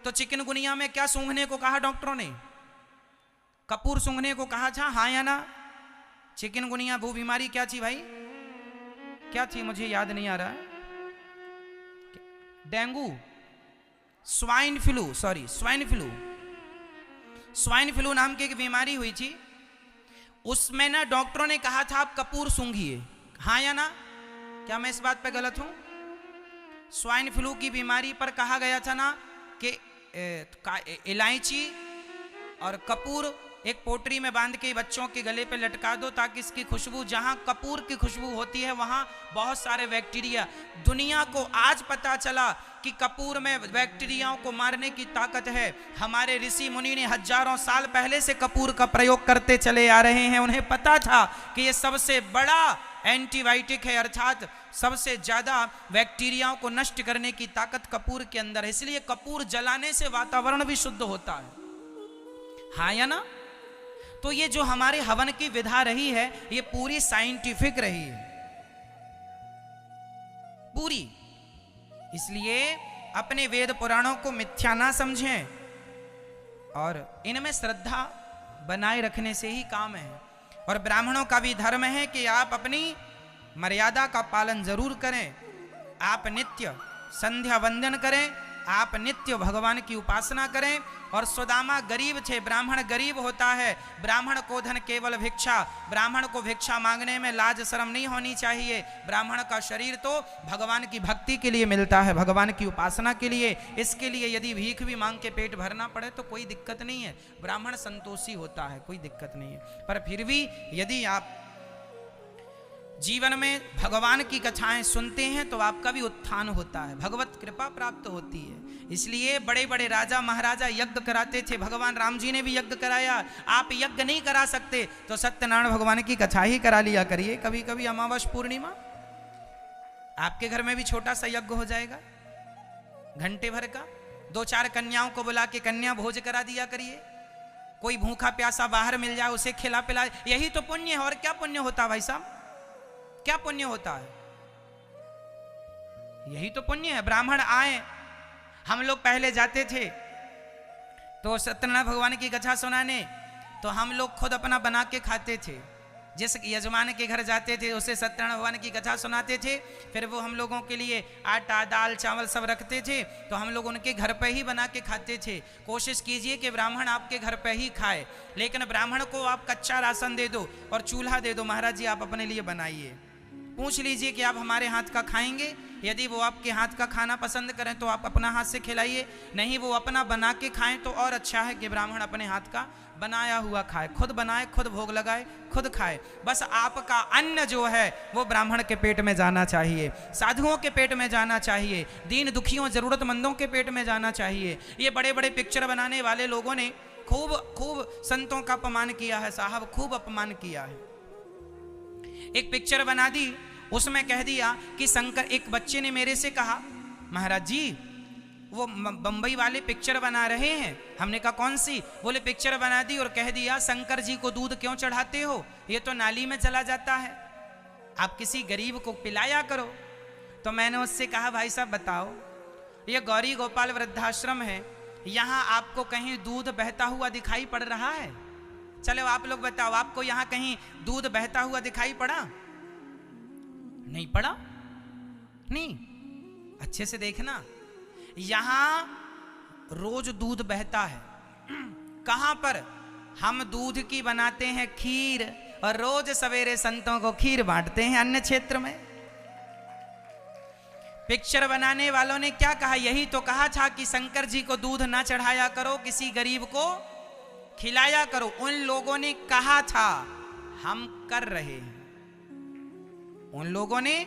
तो चिकनगुनिया में क्या सूंघने को कहा डॉक्टरों ने? कपूर सूंघने को कहा था, हाँ या ना? चिकनगुनिया वो बीमारी क्या थी भाई, क्या थी मुझे याद नहीं आ रहा है, dengue, swine flu, sorry swine flu, swine flu नाम की एक बीमारी हुई थी। उसमें ना डॉक्टरों ने कहा था आप कपूर सूंघिए, हाँ या ना? क्या मैं इस बात पे गलत हूं? स्वाइन फ्लू की बीमारी पर कहा गया था ना कि इलायची और कपूर एक पोटरी में बांध के बच्चों के गले पे लटका दो, ताकि इसकी खुशबू, जहां कपूर की खुशबू होती है वहां बहुत सारे बैक्टीरिया। दुनिया को आज पता चला कि कपूर में बैक्टीरियाओं को मारने की ताकत है। हमारे ऋषि मुनि ने हजारों साल पहले से कपूर का प्रयोग करते चले आ रहे हैं। उन्हें पता था कि ये सबसे बड़ा एंटीबायोटिक है, अर्थात सबसे ज्यादा बैक्टीरियाओं को नष्ट करने की ताकत कपूर के अंदर है। इसलिए कपूर जलाने से वातावरण भी शुद्ध होता है, हाँ या ना? तो ये जो हमारे हवन की विधा रही है, ये पूरी साइंटिफिक रही है, पूरी। इसलिए अपने वेद पुराणों को मिथ्या ना समझें और इनमें श्रद्धा बनाए रखने से ही काम है। और ब्राह्मणों का भी धर्म है कि आप अपनी मर्यादा का पालन जरूर करें। आप नित्य संध्या वंदन करें, आप नित्य भगवान की उपासना करें। और सुदामा गरीब थे, ब्राह्मण गरीब होता है। ब्राह्मण को धन केवल भिक्षा, ब्राह्मण को भिक्षा मांगने में लाज शर्म नहीं होनी चाहिए। ब्राह्मण का शरीर तो भगवान की भक्ति के लिए मिलता है, भगवान की उपासना के लिए। इसके लिए यदि भीख भी मांग के पेट भरना पड़े तो कोई दिक्कत नहीं है, ब्राह्मण संतोषी होता है, कोई दिक्कत नहीं है। पर फिर भी यदि आप जीवन में भगवान की कथाएं सुनते हैं तो आपका भी उत्थान होता है, भगवत कृपा प्राप्त होती है। इसलिए बड़े बड़े राजा महाराजा यज्ञ कराते थे, भगवान राम जी ने भी यज्ञ कराया। आप यज्ञ नहीं करा सकते तो सत्यनारायण भगवान की कथा ही करा लिया करिए। कभी कभी अमावस पूर्णिमा आपके घर में भी छोटा सा यज्ञ हो जाएगा, घंटे भर का। 2-4 कन्याओं को बुला के कन्या भोज करा दिया करिए, कोई भूखा प्यासा बाहर मिल जाए उसे खिला पिला, यही तो पुण्य है। और क्या पुण्य होता है भाई साहब, क्या पुण्य होता है? यही तो पुण्य है। ब्राह्मण आए, हम लोग पहले जाते थे तो सत्यनारायण भगवान की कथा सुनाने, तो हम लोग खुद अपना बना के खाते थे। जिस यजमान के घर जाते थे उसे सत्यनारायण भगवान की कथा सुनाते थे, फिर वो हम लोगों के लिए आटा दाल चावल सब रखते थे, तो हम लोग उनके घर पे ही बना के खाते थे। कोशिश कीजिए कि ब्राह्मण आपके घर पे ही खाए, लेकिन ब्राह्मण को आप कच्चा राशन दे दो और चूल्हा दे दो, महाराज जी आप अपने लिए बनाइए। पूछ लीजिए कि आप हमारे हाथ का खाएंगे, यदि वो आपके हाथ का खाना पसंद करें तो आप अपना हाथ से खिलाइए, नहीं वो अपना बना के खाएं तो और अच्छा है कि ब्राह्मण अपने हाथ का बनाया हुआ खाए, खुद बनाए, खुद भोग लगाए, खुद खाए। बस आपका अन्न जो है वो ब्राह्मण के पेट में जाना चाहिए, साधुओं के पेट में जाना चाहिए, दीन दुखियों जरूरतमंदों के पेट में जाना चाहिए। ये बड़े बड़े पिक्चर बनाने वाले लोगों ने खूब खूब संतों का अपमान किया है साहब, खूब अपमान किया है। एक पिक्चर बना दी, उसमें कह दिया कि शंकर, एक बच्चे ने मेरे से कहा महाराज जी वो बंबई वाले पिक्चर बना रहे हैं। हमने कहा कौन सी? बोले पिक्चर बना दी और कह दिया शंकर जी को दूध क्यों चढ़ाते हो, ये तो नाली में चला जाता है, आप किसी गरीब को पिलाया करो। तो मैंने उससे कहा भाई साहब बताओ, ये गौरी गोपाल वृद्धाश्रम है, यहाँ आपको कहीं दूध बहता हुआ दिखाई पड़ रहा है? चलो आप लोग बताओ, आपको यहाँ कहीं दूध बहता हुआ दिखाई पड़ा? नहीं पड़ा? नहीं, अच्छे से देखना, यहां रोज दूध बहता है। कहां पर? हम दूध की बनाते हैं खीर और रोज सवेरे संतों को खीर बांटते हैं अन्य क्षेत्र में। पिक्चर बनाने वालों ने क्या कहा? यही तो कहा था कि शंकर जी को दूध ना चढ़ाया करो, किसी गरीब को खिलाया करो। उन लोगों ने कहा था, हम कर रहे हैं। उन लोगों ने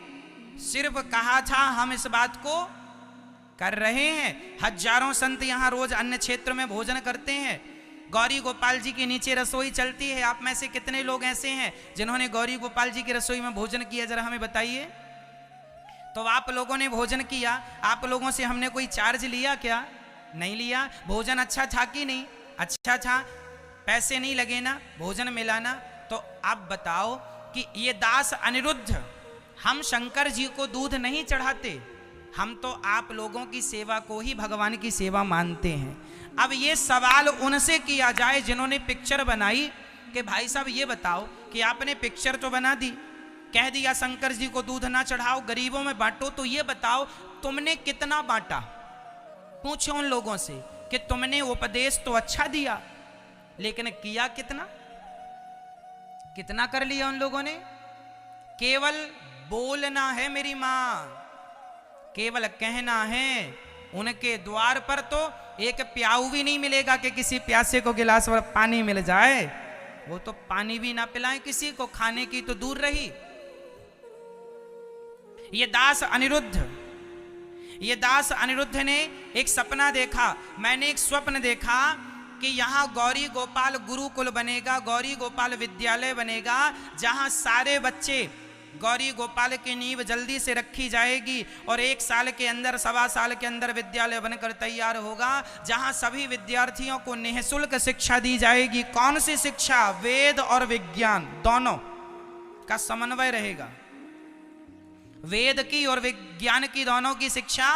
सिर्फ कहा था, हम इस बात को कर रहे हैं। हजारों संत यहाँ रोज अन्य क्षेत्र में भोजन करते हैं। गौरी गोपाल जी के नीचे रसोई चलती है। आप में से कितने लोग ऐसे हैं जिन्होंने गौरी गोपाल जी की रसोई में भोजन किया, जरा हमें बताइए। तो आप लोगों ने भोजन किया, आप लोगों से हमने कोई चार्ज लिया क्या? नहीं लिया। भोजन अच्छा था कि नहीं? अच्छा था, पैसे नहीं लगे ना, भोजन मिला ना। तो आप बताओ कि ये दास अनिरुद्ध, हम शंकर जी को दूध नहीं चढ़ाते, हम तो आप लोगों की सेवा को ही भगवान की सेवा मानते हैं। अब ये सवाल उनसे किया जाए जिन्होंने पिक्चर बनाई कि भाई साहब ये बताओ कि आपने पिक्चर तो बना दी, कह दिया शंकर जी को दूध ना चढ़ाओ, गरीबों में बांटो, तो ये बताओ तुमने कितना बांटा? पूछो उन लोगों से कि तुमने उपदेश तो अच्छा दिया, लेकिन किया कितना? कितना कर लिया उन लोगों ने? केवल बोलना है मेरी मां, केवल कहना है। उनके द्वार पर तो एक प्याऊ भी नहीं मिलेगा कि किसी प्यासे को गिलास भर पानी मिल जाए। वो तो पानी भी ना पिलाएं किसी को, खाने की तो दूर रही। ये दास अनिरुद्ध ने एक सपना देखा। मैंने एक स्वप्न देखा कि यहाँ गौरी गोपाल गुरुकुल बनेगा, गौरी गोपाल विद्यालय बनेगा, जहां सारे बच्चे, गौरी गोपाल की नींव जल्दी से रखी जाएगी और 1 साल के अंदर, 1.25 साल के अंदर विद्यालय बनकर तैयार होगा, जहां सभी विद्यार्थियों को निःशुल्क शिक्षा दी जाएगी। कौन सी शिक्षा? वेद और विज्ञान दोनों का समन्वय रहेगा। वेद की और विज्ञान की दोनों की शिक्षा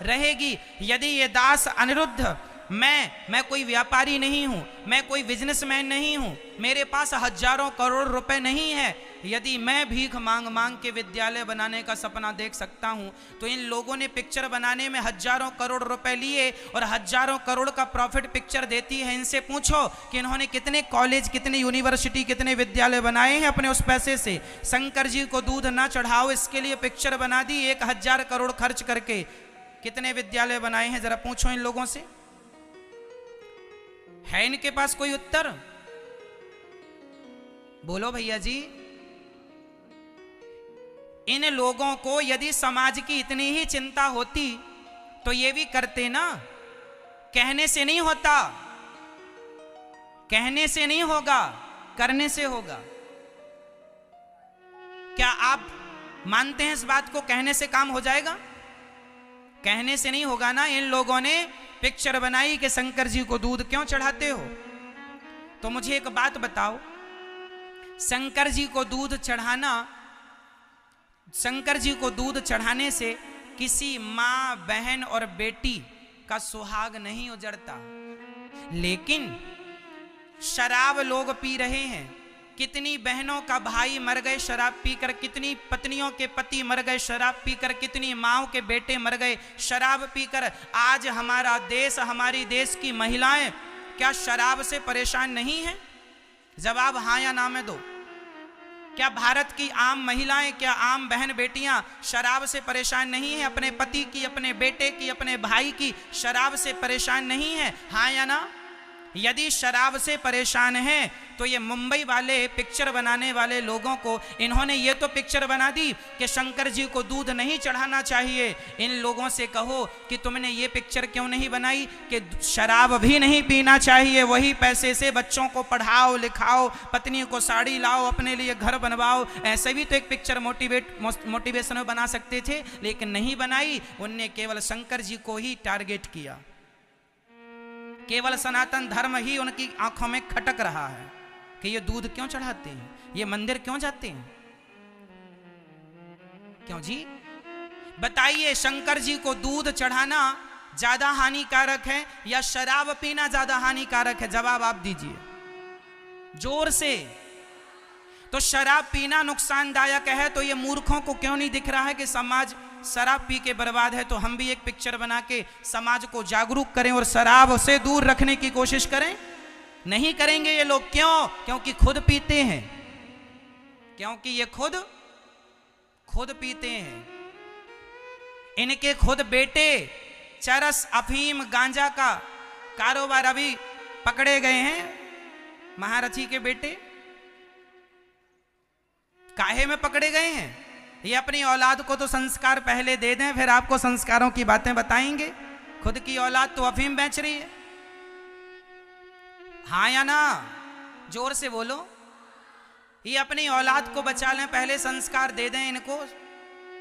रहेगी। यदि ये दास अनिरुद्ध, मैं कोई व्यापारी नहीं हूं, मैं कोई बिजनेसमैन नहीं हूं, मेरे पास हजारों करोड़ रुपए नहीं है, यदि मैं भीख मांग मांग के विद्यालय बनाने का सपना देख सकता हूं, तो इन लोगों ने पिक्चर बनाने में हजारों करोड़ रुपए लिए और हजारों करोड़ का प्रॉफिट पिक्चर देती है। इनसे पूछो कि इन्होंने कितने कॉलेज, कितने यूनिवर्सिटी, कितने विद्यालय बनाए हैं अपने उस पैसे से। शंकर जी को दूध ना चढ़ाओ इसके लिए पिक्चर बना दी 1000 करोड़ खर्च करके। कितने विद्यालय बनाए हैं जरा पूछो इन लोगों से। है इनके पास कोई उत्तर? बोलो भैया जी। इन लोगों को यदि समाज की इतनी ही चिंता होती तो ये भी करते ना। कहने से नहीं होता, कहने से नहीं होगा, करने से होगा। क्या आप मानते हैं इस बात को? कहने से काम हो जाएगा? कहने से नहीं होगा ना। इन लोगों ने पिक्चर बनाई कि शंकर जी को दूध क्यों चढ़ाते हो। तो मुझे एक बात बताओ, शंकर जी को दूध चढ़ाना, शंकर जी को दूध चढ़ाने से किसी माँ बहन और बेटी का सुहाग नहीं उजड़ता, लेकिन शराब लोग पी रहे हैं। कितनी बहनों का भाई मर गए शराब पीकर, कितनी पत्नियों के पति मर गए शराब पीकर, कितनी माँओं के बेटे मर गए शराब पीकर। आज हमारा देश, हमारी देश की महिलाएं क्या शराब से परेशान नहीं हैं? जवाब हाँ या ना में दो। क्या भारत की आम महिलाएं, क्या आम बहन बेटियां शराब से परेशान नहीं है? अपने पति की, अपने बेटे की, अपने भाई की शराब से परेशान नहीं है? हाँ या ना? यदि शराब से परेशान है तो ये मुंबई वाले पिक्चर बनाने वाले लोगों को, इन्होंने ये तो पिक्चर बना दी कि शंकर जी को दूध नहीं चढ़ाना चाहिए। इन लोगों से कहो कि तुमने ये पिक्चर क्यों नहीं बनाई कि शराब भी नहीं पीना चाहिए, वही पैसे से बच्चों को पढ़ाओ लिखाओ, पत्नी को साड़ी लाओ, अपने लिए घर बनवाओ। ऐसे भी तो एक पिक्चर मोटिवेशनल बना सकते थे, लेकिन नहीं बनाई। उनने केवल शंकर जी को ही टारगेट किया। केवल सनातन धर्म ही उनकी आंखों में खटक रहा है कि ये दूध क्यों चढ़ाते हैं, ये मंदिर क्यों जाते हैं, क्यों जी? बताइए, शंकर जी को दूध चढ़ाना ज्यादा हानिकारक है या शराब पीना ज्यादा हानिकारक है? जवाब आप दीजिए जोर से। तो शराब पीना नुकसानदायक है तो ये मूर्खों को क्यों नहीं दिख रहा है कि समाज शराब पी के बर्बाद है? तो हम भी एक पिक्चर बना के समाज को जागरूक करें और शराब से दूर रखने की कोशिश करें। नहीं करेंगे ये लोग। क्यों? क्योंकि खुद पीते हैं, क्योंकि ये खुद पीते हैं। इनके खुद बेटे चरस, अफीम, गांजा का कारोबार अभी पकड़े गए हैं। महारथी के बेटे काहे में पकड़े गए हैं? ये अपनी औलाद को तो संस्कार पहले दे दें, फिर आपको संस्कारों की बातें बताएंगे। खुद की औलाद तो अफीम बेच रही है। हाँ या ना? जोर से बोलो। ये अपनी औलाद को बचा लें, पहले संस्कार दे दें इनको,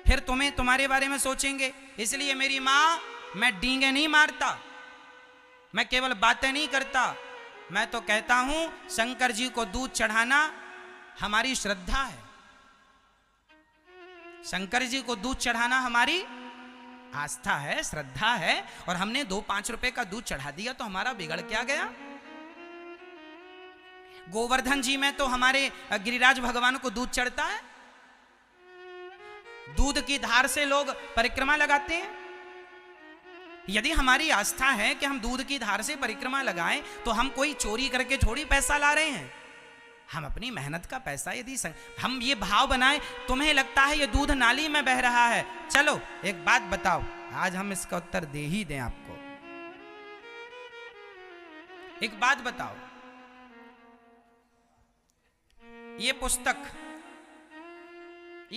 फिर तुम्हारे बारे में सोचेंगे। इसलिए मेरी माँ, मैं डींगे नहीं मारता, मैं केवल बातें नहीं करता, मैं तो कहता हूं शंकर जी को दूध चढ़ाना हमारी श्रद्धा है। शंकर जी को दूध चढ़ाना हमारी आस्था है, श्रद्धा है। और हमने 2-5 रुपए का दूध चढ़ा दिया तो हमारा बिगड़ क्या गया? गोवर्धन जी में तो हमारे गिरिराज भगवान को दूध चढ़ता है। दूध की धार से लोग परिक्रमा लगाते हैं। यदि हमारी आस्था है कि हम दूध की धार से परिक्रमा लगाएं तो हम कोई चोरी करके थोड़ी पैसा ला रहे हैं। हम अपनी मेहनत का पैसा, यदि हम ये भाव बनाएं, तुम्हें लगता है ये दूध नाली में बह रहा है, चलो एक बात बताओ, आज हम इसका उत्तर दे ही दें आपको। एक बात बताओ, ये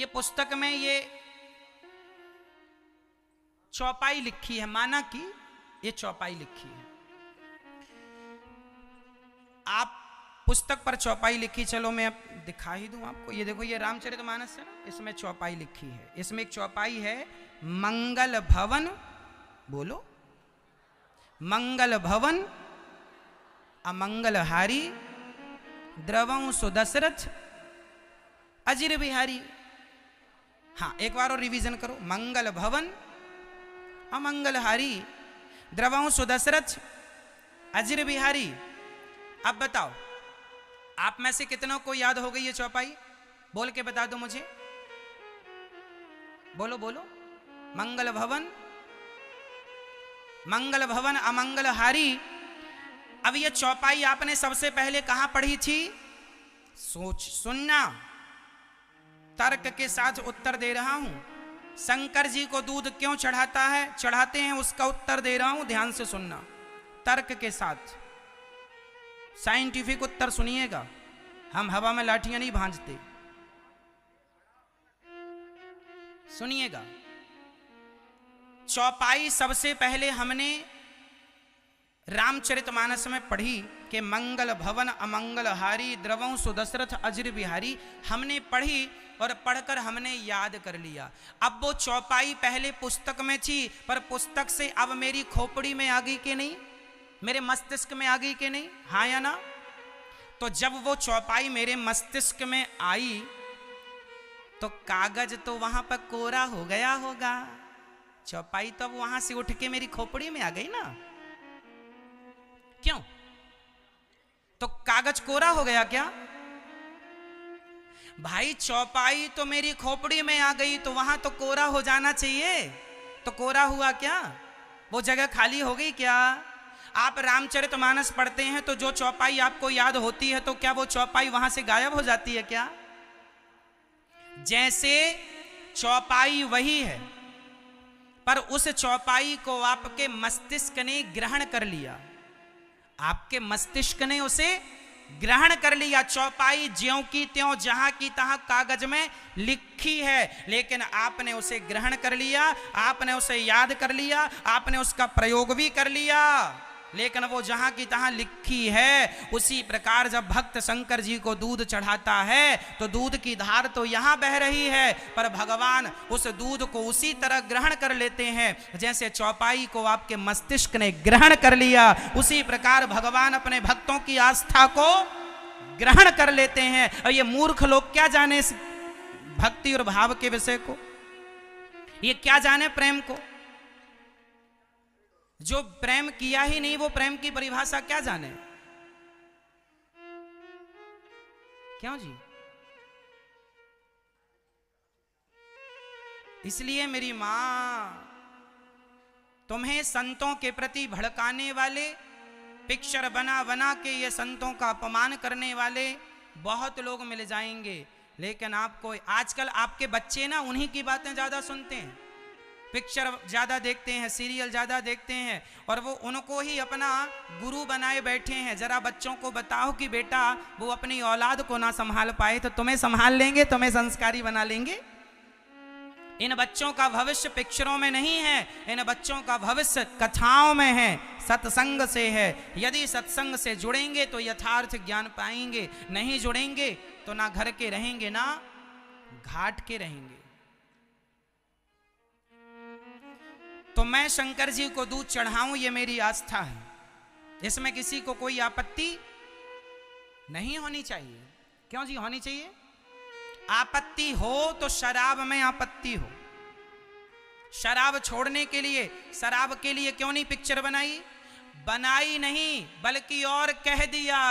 पुस्तक में ये चौपाई लिखी है, माना कि ये चौपाई लिखी है। आप पुस्तक पर चौपाई लिखी, चलो मैं अब दिखा ही दूं आपको। ये देखो, ये रामचरितमानस है ना, इसमें चौपाई लिखी है। इसमें एक चौपाई है, मंगल भवन, बोलो, मंगल भवन अमंगलहारी द्रवं सुदशरथ अजिर बिहारी। हाँ, एक बार और रिवीजन करो, मंगल भवन अमंगलहारी द्रवं सुदशरथ अजिर बिहारी। अब बताओ, आप में से कितनों को याद हो गई ये चौपाई? बोल के बता दो मुझे, बोलो बोलो। मंगल भवन अमंगलहारी। अब ये चौपाई आपने सबसे पहले कहां पढ़ी थी? सुनना, तर्क के साथ उत्तर दे रहा हूं। शंकर जी को दूध क्यों चढ़ाते हैं, उसका उत्तर दे रहा हूं, ध्यान से सुनना, तर्क के साथ, साइंटिफिक उत्तर सुनिएगा। हम हवा में लाठियां नहीं भांजते, सुनिएगा। चौपाई सबसे पहले हमने रामचरितमानस में पढ़ी कि मंगल भवन अमंगलहारी द्रवं सुदशरथ अजिर बिहारी। हमने पढ़ी और पढ़कर हमने याद कर लिया। अब वो चौपाई पहले पुस्तक में थी, पर पुस्तक से अब मेरी खोपड़ी में आ गई कि नहीं, मेरे मस्तिष्क में आ गई कि नहीं? हाँ या ना? तो जब वो चौपाई मेरे मस्तिष्क में आई तो कागज तो वहां पर कोरा हो गया होगा। चौपाई तो अब वहां से उठ के मेरी खोपड़ी में आ गई ना। क्यों? तो कागज कोरा हो गया क्या? भाई चौपाई तो मेरी खोपड़ी में आ गई तो वहां तो कोरा हो जाना चाहिए। तो कोरा हुआ क्या? वो जगह खाली हो गई क्या? आप रामचरितमानस पढ़ते हैं तो जो चौपाई आपको याद होती है तो क्या वो चौपाई वहां से गायब हो जाती है क्या? जैसे चौपाई वही है पर उस चौपाई को आपके मस्तिष्क ने ग्रहण कर लिया। आपके मस्तिष्क ने उसे ग्रहण कर लिया। चौपाई ज्यों की त्यों जहां की तहां कागज में लिखी है, लेकिन आपने उसे ग्रहण कर लिया, आपने उसे याद कर लिया, आपने उसका प्रयोग भी कर लिया, लेकिन वो जहां की तहां लिखी है। उसी प्रकार जब भक्त शंकर जी को दूध चढ़ाता है तो दूध की धार तो यहां बह रही है, पर भगवान उस दूध को उसी तरह ग्रहण कर लेते हैं जैसे चौपाई को आपके मस्तिष्क ने ग्रहण कर लिया। उसी प्रकार भगवान अपने भक्तों की आस्था को ग्रहण कर लेते हैं। और ये मूर्ख लोग क्या जाने इस भक्ति और भाव के विषय को, ये क्या जाने प्रेम को। जो प्रेम किया ही नहीं वो प्रेम की परिभाषा क्या जाने। क्यों जी? इसलिए मेरी मां, तुम्हें संतों के प्रति भड़काने वाले, पिक्चर बना बना के ये संतों का अपमान करने वाले बहुत लोग मिल जाएंगे, लेकिन आपको आजकल आपके बच्चे ना उन्हीं की बातें ज्यादा सुनते हैं, पिक्चर ज्यादा देखते हैं, सीरियल ज्यादा देखते हैं, और वो उनको ही अपना गुरु बनाए बैठे हैं। जरा बच्चों को बताओ कि बेटा वो अपनी औलाद को ना संभाल पाए तो तुम्हें संभाल लेंगे, तुम्हें संस्कारी बना लेंगे। इन बच्चों का भविष्य पिक्चरों में नहीं है, इन बच्चों का भविष्य कथाओं में है, सत्संग से है। यदि सत्संग से जुड़ेंगे तो यथार्थ ज्ञान पाएंगे, नहीं जुड़ेंगे तो ना घर के रहेंगे ना घाट के रहेंगे। तो मैं शंकर जी को दूध चढ़ाऊं ये मेरी आस्था है, इसमें किसी को कोई आपत्ति नहीं होनी चाहिए। क्यों जी होनी चाहिए? आपत्ति हो तो शराब में आपत्ति हो। शराब छोड़ने के लिए, शराब के लिए क्यों नहीं पिक्चर बनाई? बनाई नहीं बल्कि और कह दिया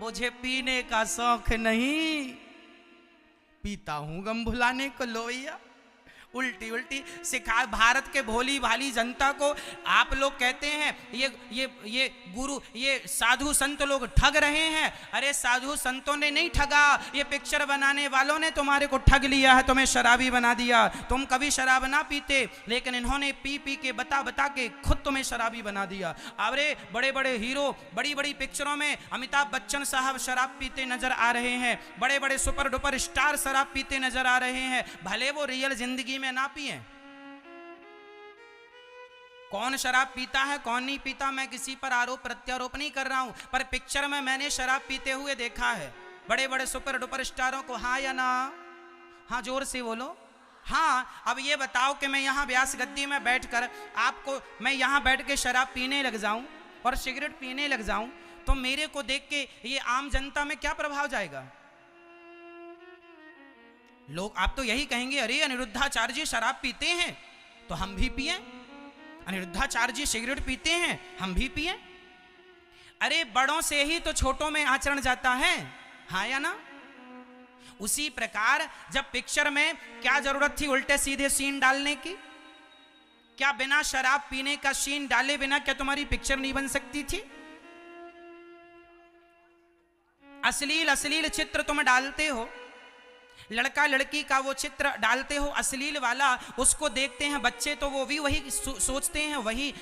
मुझे पीने का शौक नहीं, पीता हूं गम भुलाने को। लो भैया उल्टी उल्टी सिखा भारत के भोली भाली जनता को। आप लोग कहते हैं ये गुरु, ये साधु संत लोग ठग रहे हैं। अरे साधु संतों ने नहीं ठगा, ये पिक्चर बनाने वालों ने तुम्हारे को ठग लिया है, तुम्हें शराबी बना दिया। तुम कभी शराब ना पीते, लेकिन इन्होंने पी पी के बता बता के खुद तुम्हें शराबी बना दिया। अरे बड़े बड़े हीरो बड़ी बड़ी पिक्चरों में अमिताभ बच्चन साहब शराब पीते नजर आ रहे हैं, बड़े बड़े सुपर डुपर स्टार शराब पीते नजर आ रहे हैं, भले वो रियल जिंदगी में ना पिए। कौन शराब पीता है कौन नहीं पीता मैं किसी पर आरोप प्रत्यारोप नहीं कर रहा हूं, पर पिक्चर में मैंने शराब पीते हुए देखा है बड़े बड़े सुपर डुपर स्टारों को। हाँ या ना? हाँ जोर से बोलो। हाँ। अब ये बताओ कि मैं यहां व्यास गद्दी में बैठकर आपको, मैं यहां बैठ के शराब पीने लग जाऊं और सिगरेट पीने लग जाऊं तो मेरे को देख के ये आम जनता में क्या प्रभाव जाएगा? लोग आप तो यही कहेंगे अरे अनिरुद्धाचार्य जी शराब पीते हैं तो हम भी पिए, अनिरुद्धाचार्य जी सिगरेट पीते हैं हम भी पिए। अरे बड़ों से ही तो छोटों में आचरण जाता है। हाँ या ना? उसी प्रकार जब पिक्चर में क्या जरूरत थी उल्टे सीधे सीन डालने की? क्या बिना शराब पीने का सीन डाले बिना क्या तुम्हारी पिक्चर नहीं बन सकती थी? अश्लील अश्लील चित्र तुम डालते हो, लड़का लड़की का वो चित्र डालते हो अश्लील वाला, उसको देखते हैं बच्चे तो वो भी वही सोचते हैं, वही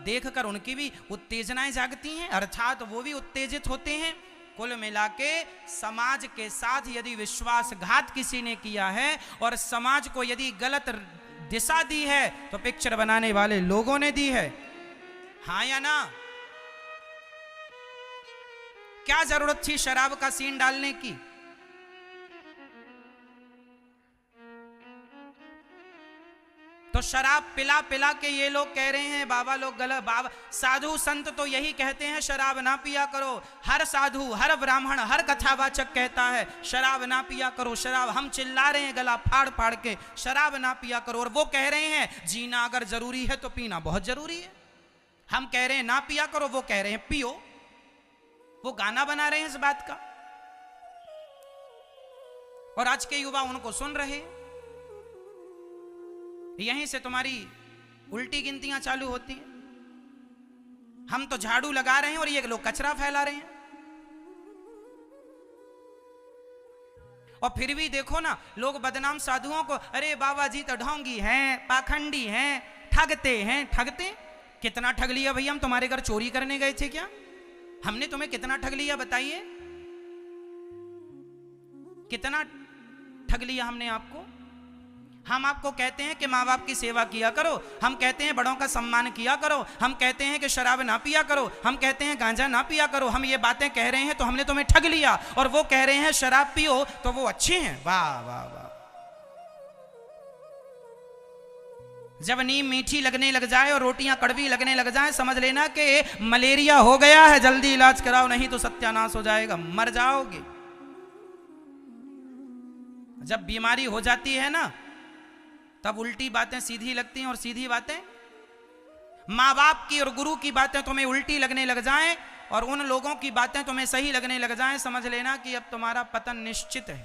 देखकर उनकी भी उत्तेजनाएं जागती हैं, अर्थात वो भी उत्तेजित होते हैं। कुल मिला के समाज के साथ यदि विश्वासघात किसी ने किया है और समाज को यदि गलत दिशा दी है तो पिक्चर बनाने वाले लोगों ने दी है। हाँ या ना? क्या जरूरत थी शराब का सीन डालने की? तो शराब पिला पिला के ये लोग कह रहे हैं बाबा लोग गलत। बाबा साधु संत तो यही कहते हैं शराब ना पिया करो। हर साधु, हर ब्राह्मण, हर कथावाचक कहता है शराब ना पिया करो, शराब। हम चिल्ला रहे हैं गला फाड़ फाड़ के शराब ना पिया करो, और वो कह रहे हैं जीना अगर जरूरी है तो पीना बहुत जरूरी है। हम कह रहे हैं ना पिया करो, वो कह रहे हैं पियो। वो गाना बना रहे हैं इस बात का, और आज के युवा उनको सुन रहे हैं। यहीं से तुम्हारी उल्टी गिनतियां चालू होती हैं। हम तो झाड़ू लगा रहे हैं और ये लोग कचरा फैला रहे हैं। और फिर भी देखो ना, लोग बदनाम साधुओं को, अरे बाबा जी तो ढोंगी हैं, पाखंडी हैं, ठगते हैं। ठगते कितना ठग लिया भैया? हम तुम्हारे घर चोरी करने गए थे क्या? हमने तुम्हें कितना ठग लिया बताइए? कितना ठग लिया हमने आपको? हम आपको कहते हैं कि माँ बाप की सेवा किया करो, हम कहते हैं बड़ों का सम्मान किया करो, हम कहते हैं कि शराब ना पिया करो, हम कहते हैं गांजा ना पिया करो। हम ये बातें कह रहे हैं तो हमने तुम्हें ठग लिया, और वो कह रहे हैं शराब पियो तो वो अच्छे हैं। वाह वाह वाह। जब नीम मीठी लगने लग जाए और रोटियां कड़वी लगने लग जाए, समझ लेना कि मलेरिया हो गया है, जल्दी इलाज कराओ नहीं तो सत्यानाश हो जाएगा, मर जाओगे। जब बीमारी हो जाती है ना, तब उल्टी बातें सीधी लगती हैं, और सीधी बातें, माँ बाप की और गुरु की बातें तुम्हें उल्टी लगने लग जाएं और उन लोगों की बातें तुम्हें सही लगने लग जाएं, समझ लेना कि अब तुम्हारा पतन निश्चित है।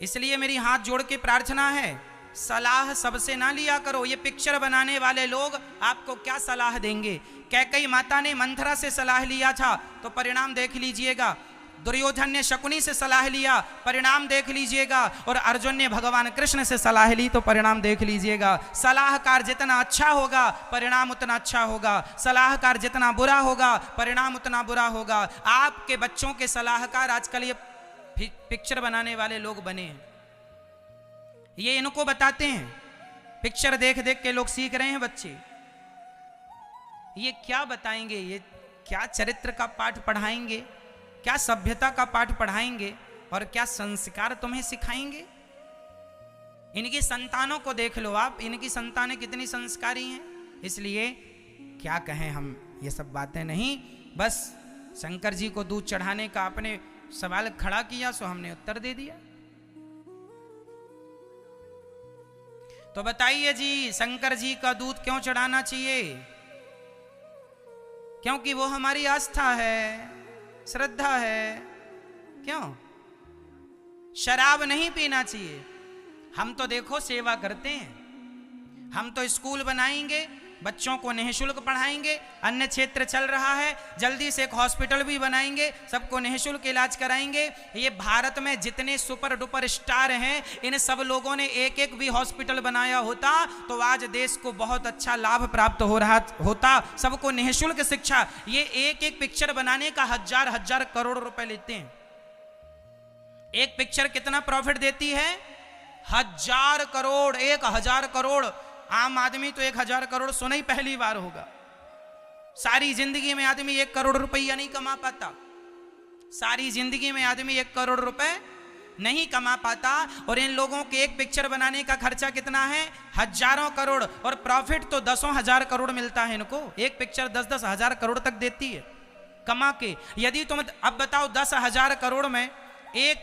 इसलिए मेरी हाथ जोड़ के प्रार्थना है, सलाह सबसे ना लिया करो। ये पिक्चर बनाने वाले लोग आपको क्या सलाह देंगे? कैकेयी माता ने मंथरा से सलाह लिया था तो परिणाम देख लीजिएगा। दुर्योधन ने शकुनी से सलाह लिया, परिणाम देख लीजिएगा। और अर्जुन ने भगवान कृष्ण से सलाह ली तो परिणाम देख लीजिएगा। सलाहकार जितना अच्छा होगा परिणाम उतना अच्छा होगा, सलाहकार जितना बुरा होगा परिणाम उतना बुरा होगा। आपके बच्चों के सलाहकार आजकल ये पिक्चर बनाने वाले लोग बने हैं, ये इनको बताते हैं। पिक्चर देख देख के लोग सीख रहे हैं बच्चे। ये क्या बताएंगे? ये क्या चरित्र का पाठ पढ़ाएंगे? क्या सभ्यता का पाठ पढ़ाएंगे? और क्या संस्कार तुम्हें सिखाएंगे? इनकी संतानों को देख लो आप, इनकी संतानें कितनी संस्कारी हैं। इसलिए क्या कहें हम, ये सब बातें नहीं। बस शंकर जी को दूध चढ़ाने का आपने सवाल खड़ा किया सो हमने उत्तर दे दिया। तो बताइए जी, शंकर जी का दूध क्यों चढ़ाना चाहिए? क्योंकि वो हमारी आस्था है, श्रद्धा है। क्यों? शराब नहीं पीना चाहिए। हम तो देखो सेवा करते हैं, हम तो स्कूल बनाएंगे, बच्चों को निःशुल्क पढ़ाएंगे। अन्य क्षेत्र चल रहा है, जल्दी से एक हॉस्पिटल भी बनाएंगे, सबको निःशुल्क इलाज कराएंगे। ये भारत में जितने सुपर डुपर स्टार हैं, इन सब लोगों ने एक एक भी हॉस्पिटल बनाया होता तो आज देश को बहुत अच्छा लाभ प्राप्त हो रहा होता। सबको निःशुल्क शिक्षा। ये एक एक पिक्चर बनाने का हजार हजार करोड़ रुपए लेते हैं। एक पिक्चर कितना प्रॉफिट देती है? 1000 करोड़। 1000 करोड़। आम आदमी तो 1000 करोड़ सुना ही पहली बार होगा। सारी जिंदगी में आदमी 1 करोड़ रुपया नहीं कमा पाता। सारी जिंदगी में आदमी 1 करोड़ रुपए नहीं कमा पाता। और इन लोगों के एक पिक्चर बनाने का खर्चा कितना है? हजारों करोड़। और प्रॉफिट तो 10,000 करोड़ मिलता है इनको। एक पिक्चर 10-10 हजार करोड़ तक देती है कमा के। यदि तुम अब बताओ 10,000 करोड़ में एक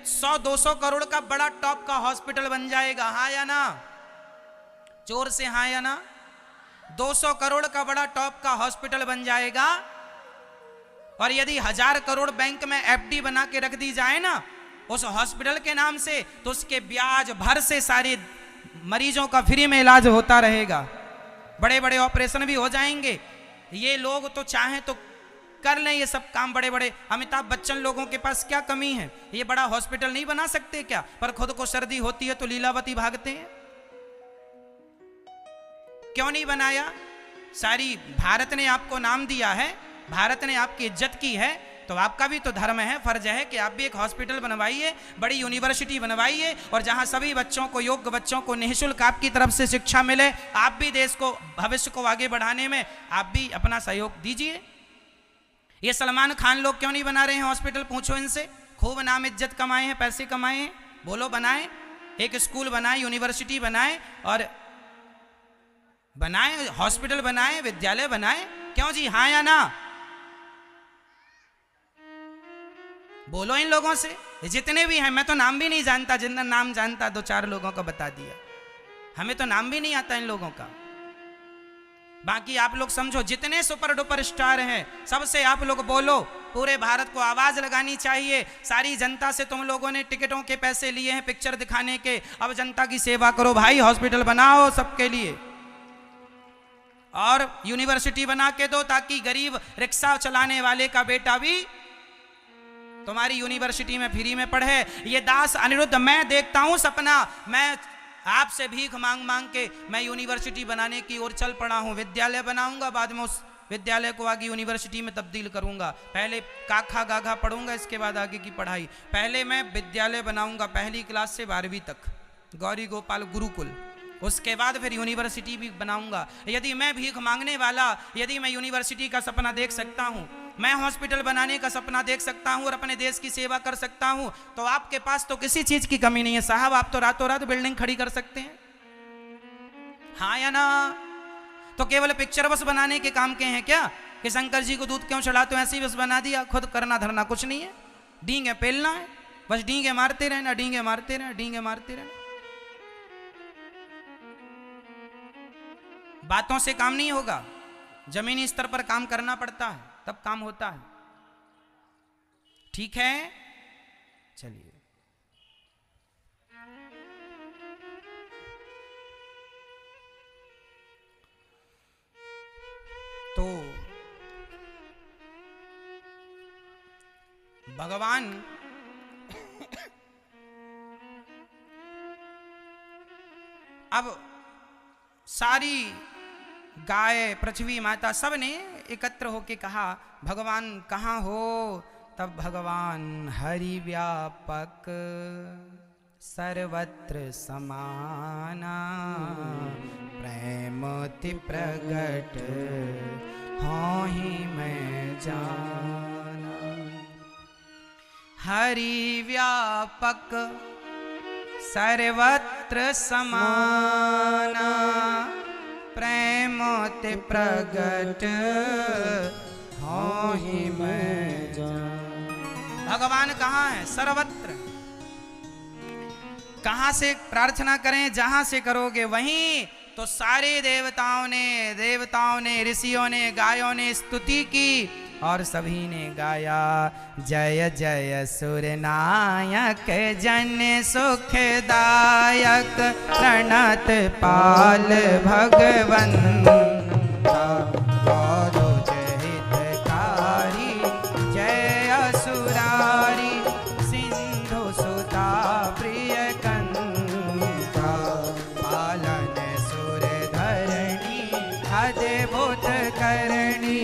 100-200 करोड़ का बड़ा टॉप का हॉस्पिटल बन जाएगा, हाँ या ना? जोर से हाँ या ना? 200 करोड़ का बड़ा टॉप का हॉस्पिटल बन जाएगा। और यदि 1000 करोड़ बैंक में एफडी बना के रख दी जाए ना उस हॉस्पिटल के नाम से, तो उसके ब्याज भर से सारे मरीजों का फ्री में इलाज होता रहेगा। बड़े बड़े ऑपरेशन भी हो जाएंगे। ये लोग तो चाहें तो कर लें ये सब काम बड़े बड़े। अमिताभ बच्चन लोगों के पास क्या कमी है? ये बड़ा हॉस्पिटल नहीं बना सकते क्या? पर खुद को सर्दी होती है तो लीलावती भागते हैं। क्यों नहीं बनाया? सारी भारत ने आपको नाम दिया है, भारत ने आपकी इज्जत की है, तो आपका भी तो धर्म है, फर्ज है कि आप भी एक हॉस्पिटल बनवाइए, बड़ी यूनिवर्सिटी बनवाइए, और जहां सभी बच्चों को, योग्य बच्चों को निःशुल्क आपकी तरफ से शिक्षा मिले। आप भी देश को, भविष्य को आगे बढ़ाने में आप भी अपना सहयोग दीजिए। ये सलमान खान लोग क्यों नहीं बना रहे हैं हॉस्पिटल? पूछो इनसे। खूब नाम इज्जत कमाए हैं, पैसे कमाए हैं, बोलो बनाए। एक स्कूल बनाए, यूनिवर्सिटी बनाए, और बनाए हॉस्पिटल बनाए, विद्यालय बनाए। क्यों जी, हाँ या ना? बोलो इन लोगों से, जितने भी हैं। मैं तो नाम भी नहीं जानता, जितना नाम जानता 2-4 लोगों को बता दिया। हमें तो नाम भी नहीं आता इन लोगों का। बाकी आप लोग समझो, जितने सुपर डुपर स्टार हैं सबसे आप लोग बोलो। पूरे भारत को आवाज लगानी चाहिए। सारी जनता से तुम लोगों ने टिकटों के पैसे लिए हैं पिक्चर दिखाने के, अब जनता की सेवा करो भाई। हॉस्पिटल बनाओ सबके लिए, और यूनिवर्सिटी बना के दो, ताकि गरीब रिक्शा चलाने वाले का बेटा भी तुम्हारी यूनिवर्सिटी में फ्री में पढ़े। ये दास अनिरुद्ध, मैं देखता हूं सपना। मैं आपसे भीख मांग मांग के मैं यूनिवर्सिटी बनाने की ओर चल पड़ा हूं। विद्यालय बनाऊंगा, बाद में उस विद्यालय को आगे यूनिवर्सिटी में तब्दील करूंगा। पहले काखा गाघा पढ़ूंगा, इसके बाद आगे की पढ़ाई। पहले मैं विद्यालय बनाऊंगा 1ली क्लास से 12वीं तक, गौरी गोपाल गुरुकुल। उसके बाद फिर यूनिवर्सिटी भी बनाऊंगा। यदि मैं भीख मांगने वाला, यदि मैं यूनिवर्सिटी का सपना देख सकता हूं, मैं हॉस्पिटल बनाने का सपना देख सकता हूं और अपने देश की सेवा कर सकता हूं, तो आपके पास तो किसी चीज की कमी नहीं है साहब। आप तो रातों रात बिल्डिंग खड़ी कर सकते हैं, हाँ या ना? तो केवल पिक्चर बस बनाने के काम के हैं क्या? कि शंकर जी को दूध क्यों चढ़ाते हो, ऐसे ही बस बना दिया, खुद करना धरना कुछ नहीं है। डींगे पेलना है, बस डींगे मारते रहना, डींगे मारते रहना, डींगे मारते रहना। बातों से काम नहीं होगा, जमीनी स्तर पर काम करना पड़ता है, तब काम होता है। ठीक है, चलिए। तो भगवान अब सारी गाय, पृथ्वी माता, सब ने एकत्र होके कहा, भगवान कहाँ हो? तब भगवान हरि व्यापक सर्वत्र समाना, प्रेमति प्रगट हाँ ही मैं जाना। हरि व्यापक सर्वत्र समाना, प्रेमति प्रगट हाँ ही मैं जाना। भगवान कहाँ है? सर्वत्र। कहाँ से प्रार्थना करें? जहां से करोगे वहीं। तो सारे देवताओं ने, ऋषियों ने, गायों ने स्तुति की और सभी ने गाया, जय जय सुरनायक जन सुखदायक, प्रणत पाल भगवंता, गौरव हितकारी जय असुरारी, सिंधु सुता प्रिय कंता, पालन सुर धरणी अद्भुत करणी,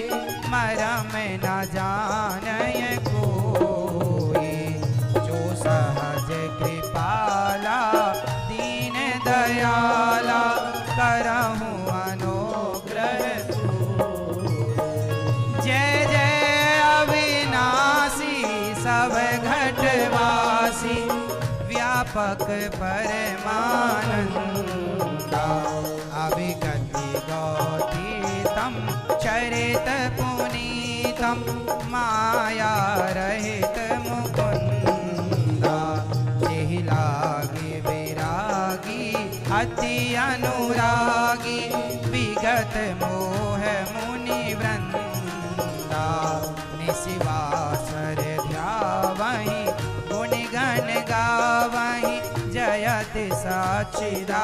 मरम न जानय कोई, जो सहज कृपाला दीन दयाला, करहूँ अनुग्रह जय जय अविनाशी सब घटवासी, व्यापक परमानंदा, अभिगति गौतीतम चरित पुनीतम, माया रहित मुकुंदा, जेहि लागी विरागी अति अनुरागी, विगत मोह मुनि वृंदा, निशिवासर ध्यावहि गुण गण गावहि, जयति सच्चिदानंदा।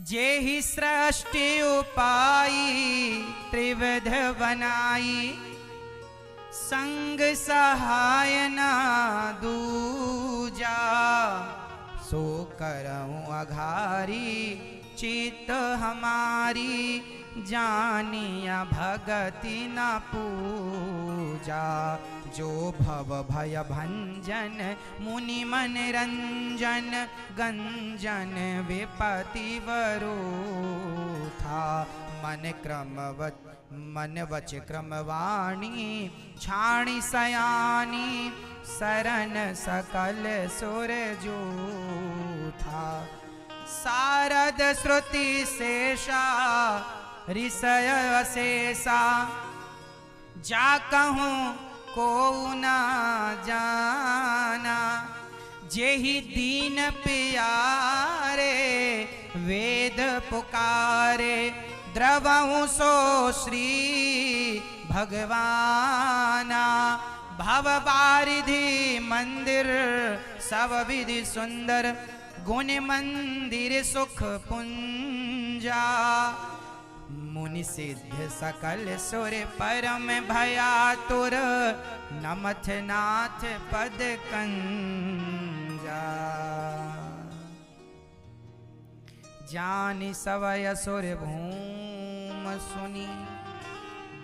जेहि सृष्टि उपाई त्रिविध बनाई, संग सहाय न दूजा, सो करऊँ अघारी चित हमारी, जानिया भगति न पूजा, जो भव भय भंजन मुनि मन रंजन, गंजन विपति वरो था, मन वच क्रमवाणी छाणी सयानी सरन सकल सुर जो था सारद श्रुति शेषा ऋषय अशेषा जा कहूँ को न जाना जेहि दीन प्यारे वेद पुकारे द्रवहु सो श्री भगवाना भव बारिधि मंदिर सब विधि सुंदर गुण मंदिर सुख पुंजा मुनि सिद्ध सकल सुर परम भयातुर नमथ नाथ पद कंजा जानि सवय सुर भूम सुनी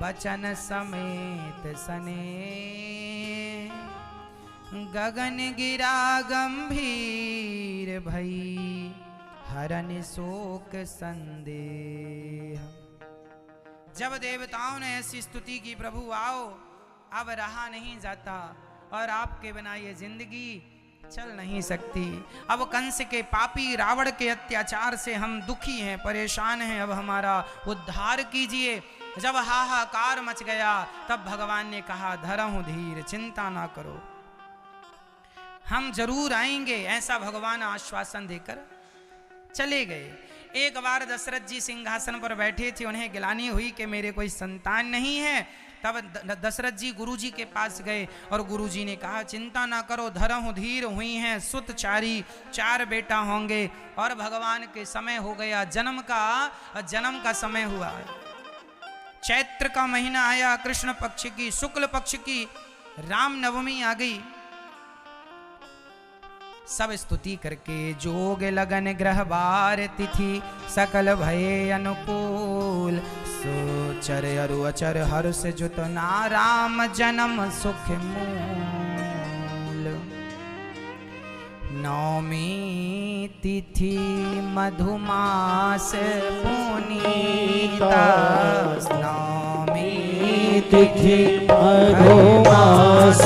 बचन समेत सने गगन गिरा गंभीर भई हरन शोक संदेह। जब देवताओं ने ऐसी स्तुति की प्रभु आओ अब रहा नहीं जाता और आपके बिना ये जिंदगी चल नहीं सकती। अब कंस के पापी रावण के अत्याचार से हम दुखी हैं परेशान हैं, अब हमारा उद्धार कीजिए। जब हाहाकार मच गया तब भगवान ने कहा धरहूं धीर चिंता ना करो हम जरूर आएंगे, ऐसा भगवान आश्वासन देकर चले गए। एक बार दशरथ जी सिंहासन पर बैठे थे, उन्हें गिलानी हुई कि मेरे कोई संतान नहीं है। तब दशरथ जी गुरु जी के पास गए और गुरु जी ने कहा चिंता ना करो धरहूं धीर हुई हैं सुत चारी 4 बेटा होंगे। और भगवान के समय हो गया जन्म का समय हुआ। चैत्र का महीना आया, कृष्ण पक्ष की शुक्ल पक्ष की राम नवमी आ गई। सब स्तुति करके जोग लगन ग्रह बार तिथि सकल भये अनुकूल सोचर अरु अचर हर्ष जुत नाराम जन्म सुख मूल। नौमी तिथि मधुमास पुनीता नौमी तिथि मधुमास